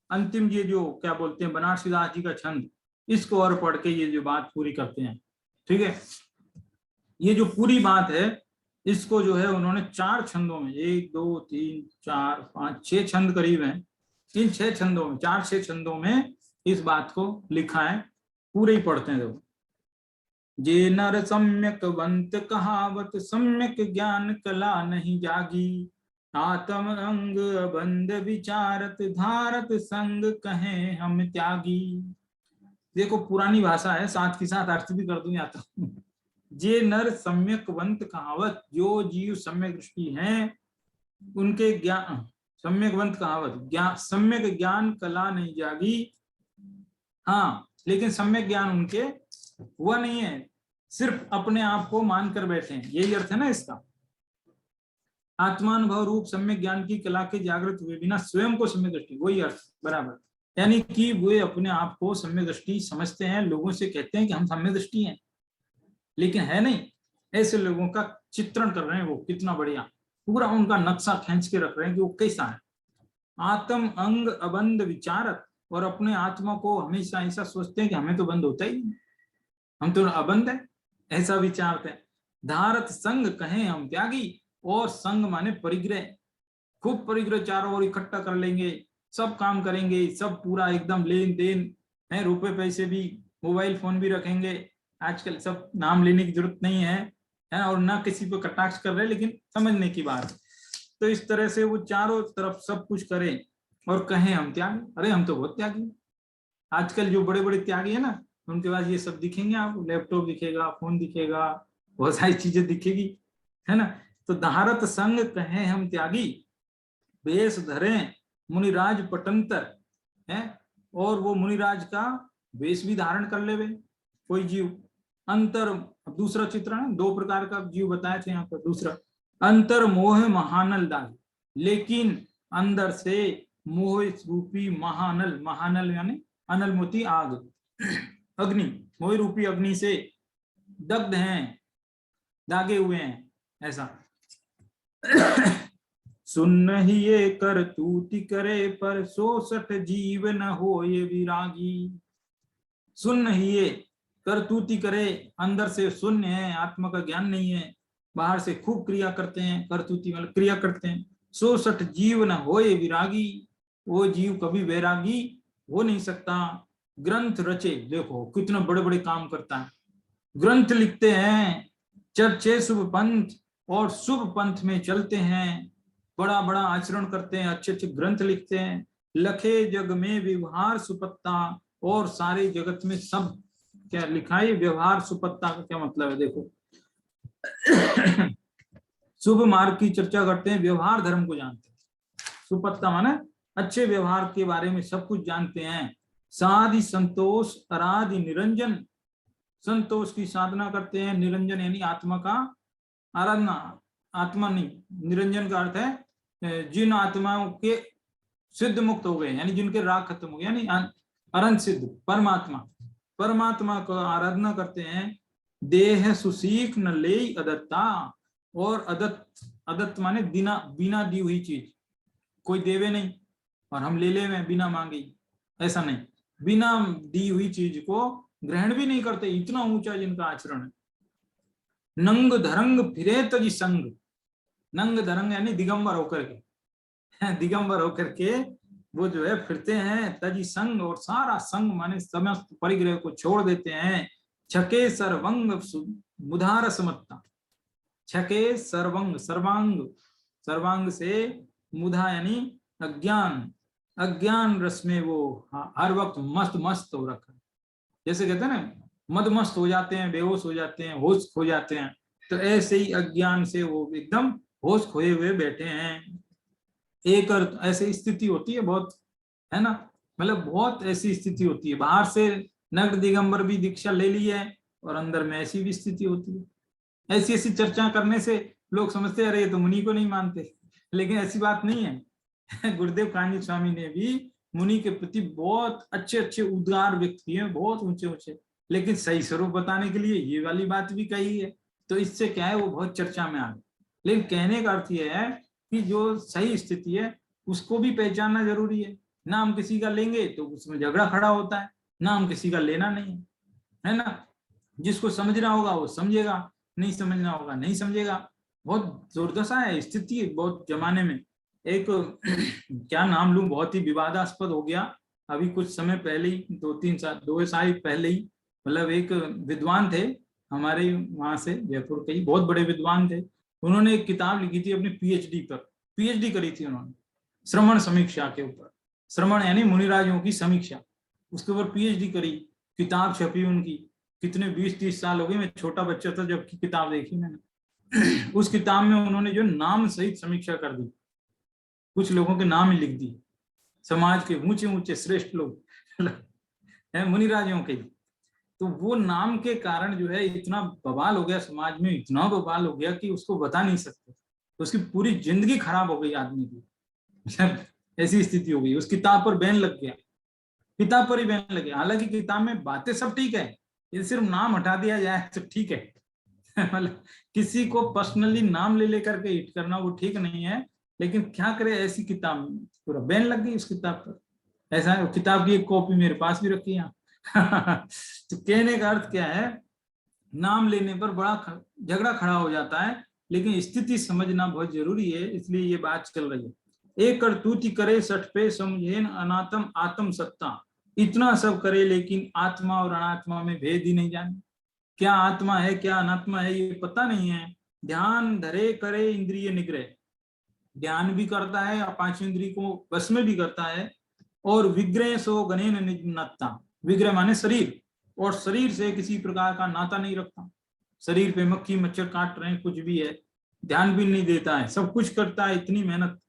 अंतिम, ये जो क्या बोलते हैं बनारसीदास जी का छंद, इसको और पढ़ के ये जो बात पूरी करते हैं। ठीक है, ये जो पूरी बात है इसको जो है उन्होंने 4 छंदों में, 1 2 3 4 5 6 छंद करीब हैं, इन 6 छंदों में 4-6 छंदों में इस बात को लिखा है। पूरे ही पढ़ते हैं। देखो, जे नर सम्यक वंत कहावत, सम्यक ज्ञान कला नहीं जागी, आत्म अंग बंद विचारत, धारत संग कहें हम त्यागी। देखो पुरानी भाषा है, साथ के साथ अर्थ भी कर दूं या तो। जे नर सम्यक वंत कहावत, जो जीव सम्यक दृष्टि हैं उनके ज्ञान, सम्यक वंत कहावत, सम्यक ज्ञान कला नहीं जागी। हाँ, लेकिन सम्यक ज्ञान उनके हुआ नहीं है, सिर्फ अपने आप को मानकर बैठे हैं, यही अर्थ है ना इसका। आत्मानुभव रूप सम्यक ज्ञान की कला के जागृत हुए बिना स्वयं को सम्यक दृष्टि, वही अर्थ बराबर। यानी कि वे अपने आप को सम्यक दृष्टि समझते हैं, लोगों से कहते हैं कि हम सम्यक दृष्टि हैं, लेकिन है नहीं। ऐसे लोगों का चित्रण कर रहे हैं, वो कितना बढ़िया, पूरा उनका नक्शा खींच के रख रहे हैं कि वो कैसा है। आत्म अंग अबंध विचारत, और अपने आत्मा को हमेशा ऐसा सोचते हैं कि हमें तो बंद होता ही नहीं, हम तो अबंध है, ऐसा विचारते हैं। धारत संग कहें हम त्यागी, और संग माने परिग्रह, खूब परिग्रह चारों ओर इकट्ठा कर लेंगे, सब काम करेंगे, सब पूरा एकदम लेन देन है, रुपए पैसे भी, मोबाइल फोन भी रखेंगे। आजकल सब नाम लेने की जरूरत नहीं है, और ना किसी पे कटाक्ष कर रहे, लेकिन समझने की बात। तो इस तरह से वो चारों तरफ सब कुछ करें और कहें हम त्यागी। अरे हम तो बहुत त्यागी। आजकल जो बड़े बड़े त्यागी है ना, उनके पास ये सब दिखेंगे आपको, लैपटॉप दिखेगा, फोन दिखेगा, बहुत सारी चीजें दिखेगी, है ना। तो धारत संग कहें हम त्यागी, वेश धरें मुनिराज पटंतर है, और वो मुनिराज का वेश भी धारण कर लेवे कोई जीव। अंतर, दूसरा चित्रण है, 2 प्रकार का जीव बताए थे यहाँ पर। दूसरा, अंतर मोह महानल दाग, लेकिन अंदर से मोह रूपी महानल, महानल यानी अनल मोती आग, अग्नि, मोह रूपी अग्नि से दग्ध हैं, दागे हुए हैं, ऐसा। सुन ही ये कर तूति करे, पर 66 जीव न हो ये विरागी। सुन ही ये कर तूति करे, अंदर से शून्य है, आत्मा का ज्ञान नहीं है, बाहर से खूब क्रिया करते हैं, करतूति मतलब क्रिया करते हैं। 66 जीव न होए विरागी, वो जीव कभी वैरागी हो नहीं सकता। ग्रंथ रचे, देखो कितना बड़े बड़े काम करता है, ग्रंथ लिखते हैं, चर्चे शुभ पंथ, और शुभ पंथ में चलते हैं, बड़ा बड़ा आचरण करते हैं, अच्छे अच्छे ग्रंथ लिखते हैं। लखे जग में व्यवहार सुपत्ता, और सारे जगत में सब क्या लिखा है, व्यवहार सुपत्ता का क्या मतलब है, देखो। शुभ मार्ग की चर्चा करते हैं, व्यवहार धर्म को जानते हैं। सुपत्ता माने अच्छे व्यवहार के बारे में सब कुछ जानते हैं। साधि संतोष अराधि निरंजन, संतोष की साधना करते हैं, निरंजन यानी आत्मा का आराधना, आत्मा नहीं, निरंजन का अर्थ है जिन आत्माओं के सिद्ध मुक्त हो गए, यानी जिनके राग खत्म हो गए, यानी अनंत सिद्ध परमात्मा, परमात्मा का आराधना करते हैं। देह सुसीख न ले अदत्ता, और अदत्त, अदत्त माने बिना, बिना दी हुई चीज, कोई देवे नहीं और हम ले ले में बिना मांगे, ऐसा नहीं, बिना दी हुई चीज को ग्रहण भी नहीं करते, इतना ऊंचा जिनका आचरण है। नंग धरंग फिरे तजी संग, नंग धरंग यानी दिगंबर होकर के, दिगंबर होकर के वो जो है फिरते हैं, तजी संग, और सारा संग माने समस्त परिग्रह को छोड़ देते हैं। छके सर्वंग मुधार समत्ता, छके सर्वंग, सर्वांग, सर्वांग से मुधा यानी अज्ञान, अज्ञान रस में वो हर वक्त मस्त मस्त हो रखा है। जैसे कहते हैं ना, मदमस्त हो जाते हैं, बेहोश हो जाते हैं, होश खो जाते हैं, तो ऐसे ही अज्ञान से वो एकदम होश खोए हुए बैठे हैं। एक और ऐसी स्थिति होती है बहुत, है ना, मतलब बहुत ऐसी स्थिति होती है, बाहर से नग्न दिगंबर भी दीक्षा ले ली है और अंदर में ऐसी भी स्थिति होती है। ऐसी ऐसी चर्चा करने से लोग समझते हैं अरे ये तो मुनि को नहीं मानते, लेकिन ऐसी बात नहीं है। गुरुदेव कान्य स्वामी ने भी मुनि के प्रति बहुत अच्छे अच्छे उद्गार व्यक्त किए हैं, बहुत ऊंचे ऊंचे, लेकिन सही स्वरूप बताने के लिए ये वाली बात भी कही है, तो इससे क्या है वो बहुत चर्चा में आ गई। लेकिन कहने का अर्थ यह है कि जो सही स्थिति है उसको भी पहचानना जरूरी है। नाम किसी का लेंगे तो उसमें झगड़ा खड़ा होता है, नाम किसी का लेना नहीं है, है ना। जिसको समझना होगा वो समझेगा, नहीं समझना होगा नहीं समझेगा। बहुत दुर्दशा है स्थिति बहुत जमाने में। एक क्या नाम लूं, बहुत ही विवादास्पद हो गया। अभी कुछ समय पहले ही, 2 साल पहले ही, मतलब एक विद्वान थे हमारे वहां से, जयपुर के ही बहुत बड़े विद्वान थे। उन्होंने एक किताब लिखी थी अपनी पीएचडी पर, पीएचडी करी थी उन्होंने श्रवण समीक्षा के ऊपर। श्रवण यानी मुनिराजों की समीक्षा, उसके ऊपर पीएचडी करी, किताब छपी उनकी। कितने 20-30 साल हो गए, मैं छोटा बच्चा था जब की किताब देखी मैंने। उस किताब में उन्होंने जो नाम सहित समीक्षा कर दी, कुछ लोगों के नाम ही लिख दिए, समाज के ऊंचे ऊंचे श्रेष्ठ लोग हैं मुनिराजों के। तो वो नाम के कारण जो है इतना बवाल हो गया समाज में, इतना बवाल हो गया कि उसको बता नहीं सकते, तो उसकी पूरी जिंदगी खराब हो गई आदमी की। ऐसी स्थिति हो गई, उस किताब पर बैन लग गया, किताब पर ही बैन लग गया। हालांकि किताब में बातें सब ठीक है, ये सिर्फ नाम हटा दिया जाए तो ठीक है। मतलब किसी को पर्सनली नाम ले लेकर के हिट करना वो ठीक नहीं है, लेकिन क्या करे, ऐसी किताब पूरा बैन लग गई उस किताब पर। ऐसा किताब की एक कॉपी मेरे पास भी रखी है। तो कहने का अर्थ क्या है, नाम लेने पर बड़ा झगड़ा खड़ा हो जाता है, लेकिन स्थिति समझना बहुत जरूरी है, इसलिए ये बात चल रही है। एक करतूति करे सठ पे समझेन अनात्म आत्म सत्ता, इतना सब करे लेकिन आत्मा और अनात्मा में भेद ही नहीं जाने। क्या आत्मा है क्या अनात्मा है ये पता नहीं है। ध्यान धरे करे इंद्रिय निग्रह, ध्यान भी करता है और 5 इंद्रिय को बस में भी करता है। और विग्रह सो गणेन निजनता, विग्रह माने शरीर, और शरीर से किसी प्रकार का नाता नहीं रखता। शरीर पे मक्खी मच्छर काट रहे हैं कुछ भी है, ध्यान भी नहीं देता है, सब कुछ करता है। इतनी मेहनत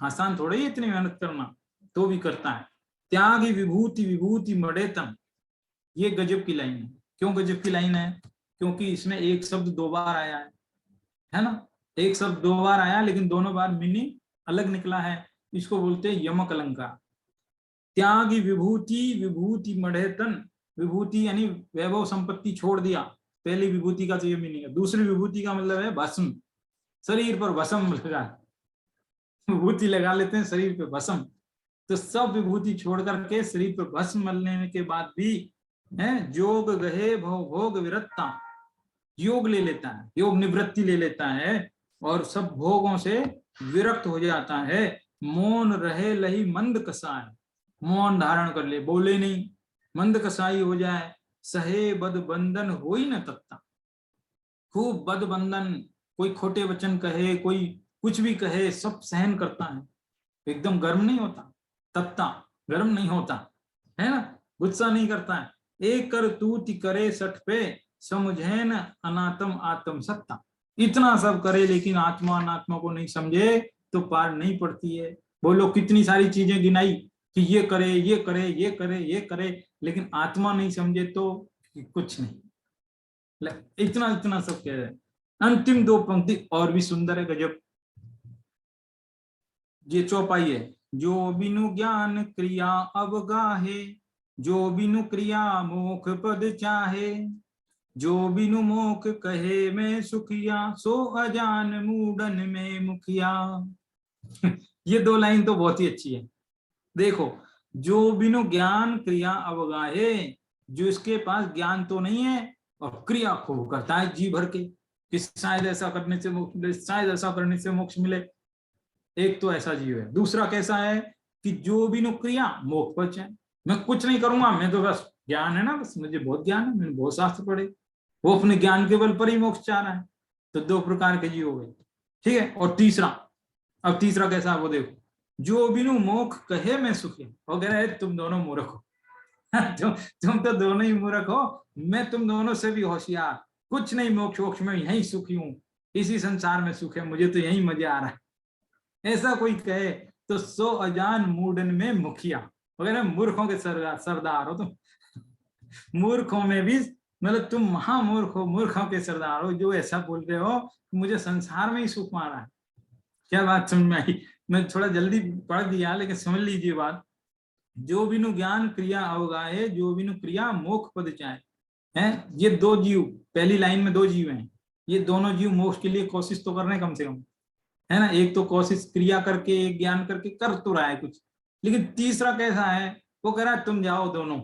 आसान थोड़ी है, इतनी मेहनत करना, तो भी करता है। त्यागी विभूति विभूति मडेतम, ये गजब की लाइन है। क्यों गजब की लाइन है? क्योंकि इसमें एक शब्द 2 बार आया है ना। एक शब्द 2 बार आया, लेकिन दोनों बार मीनिंग अलग निकला है। इसको बोलते हैं यमक अलंकार। त्यागी विभूति विभूति मढ़ेतन, विभूति यानी वैभव संपत्ति छोड़ दिया, पहली विभूति का तो ये मीनिंग है। दूसरी विभूति का मतलब है भस्म, शरीर पर भस्म लगा, विभूति लगा लेते हैं शरीर पे भस्म। तो सब विभूति छोड़ करके शरीर पर भस्म मलने के बाद भी है जोग गहे भव भोग विरत्ता, योग ले लेता है, योग निवृत्ति ले लेता है और सब भोगों से विरक्त हो जाता है। मौन रहे लही मंद कसाय, मौन धारण कर ले, बोले नहीं, मंद कसाई हो जाए। सहे बद बंधन हो ही न तत्ता, खूब बद बंधन, कोई खोटे वचन कहे, कोई कुछ भी कहे, सब सहन करता है, एकदम गर्म नहीं होता, तत्ता गर्म नहीं होता है ना, गुस्सा नहीं करता है। एक कर तूति करे सठ पे समझे न अनात्म आत्म सत्ता, इतना सब करे लेकिन आत्मा अनात्मा को नहीं समझे तो पार नहीं पड़ती है। बोलो कितनी सारी चीजें गिनाई कि ये करे ये करे ये करे ये करे, लेकिन आत्मा नहीं समझे तो कुछ नहीं। इतना इतना सब कह रहे हैं। अंतिम 2 पंक्ति और भी सुंदर है, गजब। ये चौपाई है। जो बिनु ज्ञान क्रिया अवगाहे, जो बिनु क्रिया मोख पद चाहे, जो बिनु मोख कहे मैं सुखिया, सो अजान मूडन में मुखिया। ये 2 लाइन तो बहुत ही अच्छी है। देखो, जो बिनु ज्ञान क्रिया अवगाहे, जो इसके पास ज्ञान तो नहीं है और क्रिया खूब करता है जी भर के कि शायद ऐसा करने से मोक्ष मिले, शायद ऐसा करने से मोक्ष मिले। एक तो ऐसा जीव है। दूसरा कैसा है कि जो बिनु क्रिया मोक्ष पद चाहे, मैं कुछ नहीं करूंगा, मैं तो बस ज्ञान है ना, बस मुझे बहुत ज्ञान है, मैंने बहुत शास्त्र पढ़े, वो अपने ज्ञान के बल पर ही मोक्ष चाह रहा है। तो 2 प्रकार के जीव हो गए, ठीक है। और तीसरा, अब तीसरा कैसा है वो देखो। जो बिनु मोक्ष कहे मैं सुखी। वो कह रहा है तुम दोनों मूर्ख हो। तुम तो दोनों ही मूर्ख हो, मैं तुम दोनों से भी होशियार। कुछ नहीं मोक्ष वोक्ष में, यही सुखी हूँ, इसी संसार में सुख है, मुझे तो यही मजा आ रहा है। ऐसा कोई कहे तो सो अजान मूडन में मुखिया। वगैरह मूर्खों के सरदार हो तुम। मूर्खों में भी, मतलब तुम महामूर्ख हो, मूर्खों के सरदार हो, जो ऐसा बोल रहे हो मुझे संसार में ही सुख मारा है। क्या बात समझ में आई? मैं थोड़ा जल्दी पढ़ दिया, लेकिन समझ लीजिए बात। जो बिनु ज्ञान क्रिया अवगाहे, जो बिनु क्रिया मोक्ष पद चाहे। हैं ये दो जीव, पहली लाइन में दो जीव हैं, ये दोनों जीव मोक्ष के लिए कोशिश तो कर रहे हैं कम से कम, है ना। एक तो कोशिश क्रिया करके, एक ज्ञान करके कर तो रहा है कुछ, लेकिन तीसरा कैसा है, वो कह रहा है तुम जाओ दोनों,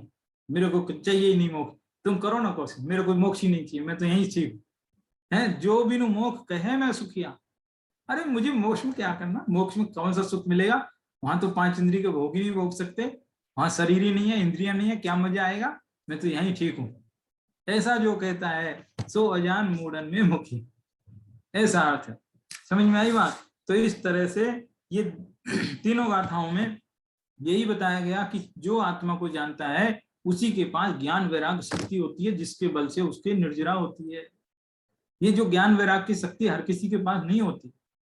मेरे को चाहिए ही नहीं मोक्ष, तुम करो ना कोशिश, मेरे को मोक्ष ही नहीं चाहिए, मैं तो यही ठीक है। जो बिनु मोक्ष कहे मैं सुखिया। अरे मुझे मोक्ष में क्या करना, मोक्ष में कौन सा सुख मिलेगा, वहां तो 5 इंद्रिय के भोग ही नहीं भोग सकते, वहां शरीर ही नहीं है, इंद्रिया नहीं है, क्या मजा आएगा, मैं तो यही ठीक हूँ। ऐसा जो कहता है सो अजान मूढ़न में मुखी, ऐसा अर्थ है। समझ में आई बात? तो इस तरह से ये तीनों गाथाओं में यही बताया गया कि जो आत्मा को जानता है उसी के पास ज्ञान वैराग्य शक्ति होती है, जिसके बल से उसकी निर्जरा होती है। ये जो ज्ञान वैराग्य की शक्ति हर किसी के पास नहीं होती,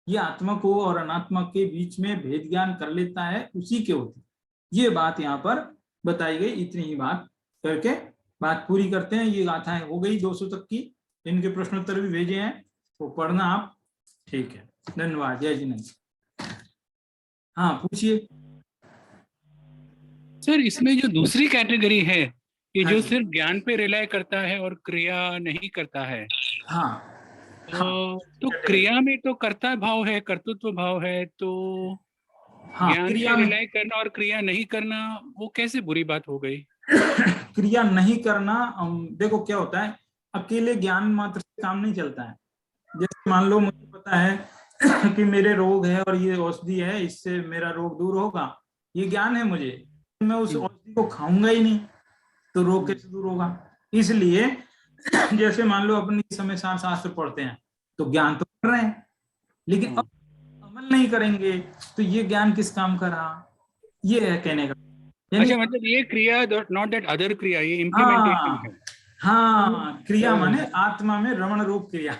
ये आत्मा को और अनात्मा के बीच में भेद ज्ञान कर लेता है, उसी के होती। ये बात यहाँ पर बताई गई। इतनी ही बात करके बात पूरी करते हैं। ये गाथाएं हो गई 200 तक की, इनके प्रश्नोत्तर भी भेजे हैं, तो पढ़ना आप। ठीक है, धन्यवाद। जय जिनेन्द्र। हाँ पूछिए सर। इसमें जो दूसरी कैटेगरी है कि हाँ जो जी। सिर्फ ज्ञान पे रिलाय करता है और क्रिया नहीं करता है, हाँ हाँ तो क्रिया में तो कर्ता भाव है, कर्तृत्व भाव है, तो हाँ ज्ञान क्रिया पे में रिलाय करना और क्रिया नहीं करना वो कैसे बुरी बात हो गई? क्रिया नहीं करना, देखो क्या होता है, अकेले ज्ञान मात्र से काम नहीं चलता है। जैसे मान लो मुझे पता है कि मेरे रोग है और ये औषधि है, इससे मेरा रोग दूर होगा, ये ज्ञान है मुझे, मैं उस औषधि को खाऊंगा ही नहीं तो रोग कैसे दूर होगा। इसलिए जैसे मान लो अपनी समय सार शास्त्र पढ़ते हैं तो ज्ञान तो कर रहे हैं, लेकिन अब अमल नहीं करेंगे तो ये ज्ञान किस काम का रहा, ये है कहने का। अच्छा, मतलब ये क्रिया, नॉट दैट अदर क्रिया, ये इम्प्लीमेंटेशन हाँ है। हाँ, क्रिया माने आत्मा में रमण रूप क्रिया।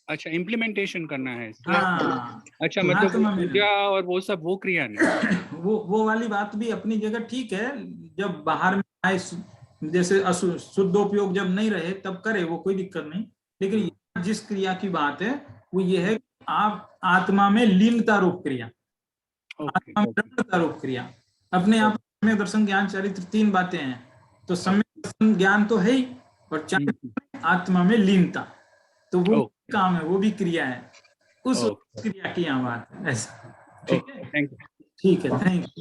अच्छा, इम्प्लीमेंटेशन करना है। हाँ अच्छा, तो मतलब वो आत्मा में पूजा और वो सब वो क्रिया नहीं। वो वाली बात भी अपनी जगह ठीक है। जब बाहर में आए, जैसे शुद्धोपयोग जब नहीं रहे तब करे, वो कोई दिक्कत नहीं। लेकिन जिस क्रिया की बात है वो ये है, आप आत्मा में लीनता रूप क्रिया, आत्मा में रमणता रूप क्रिया। अपने आप में दर्शन ज्ञान चरित्र 3 बातें हैं, तो सम्यक दर्शन ज्ञान तो है ही, और आत्मा में लीनता, तो वो काम है, वो भी क्रिया है, उस क्रिया की यहाँ बात है। ऐसा ठीक है, थैंक यू। ठीक है, थैंक यू।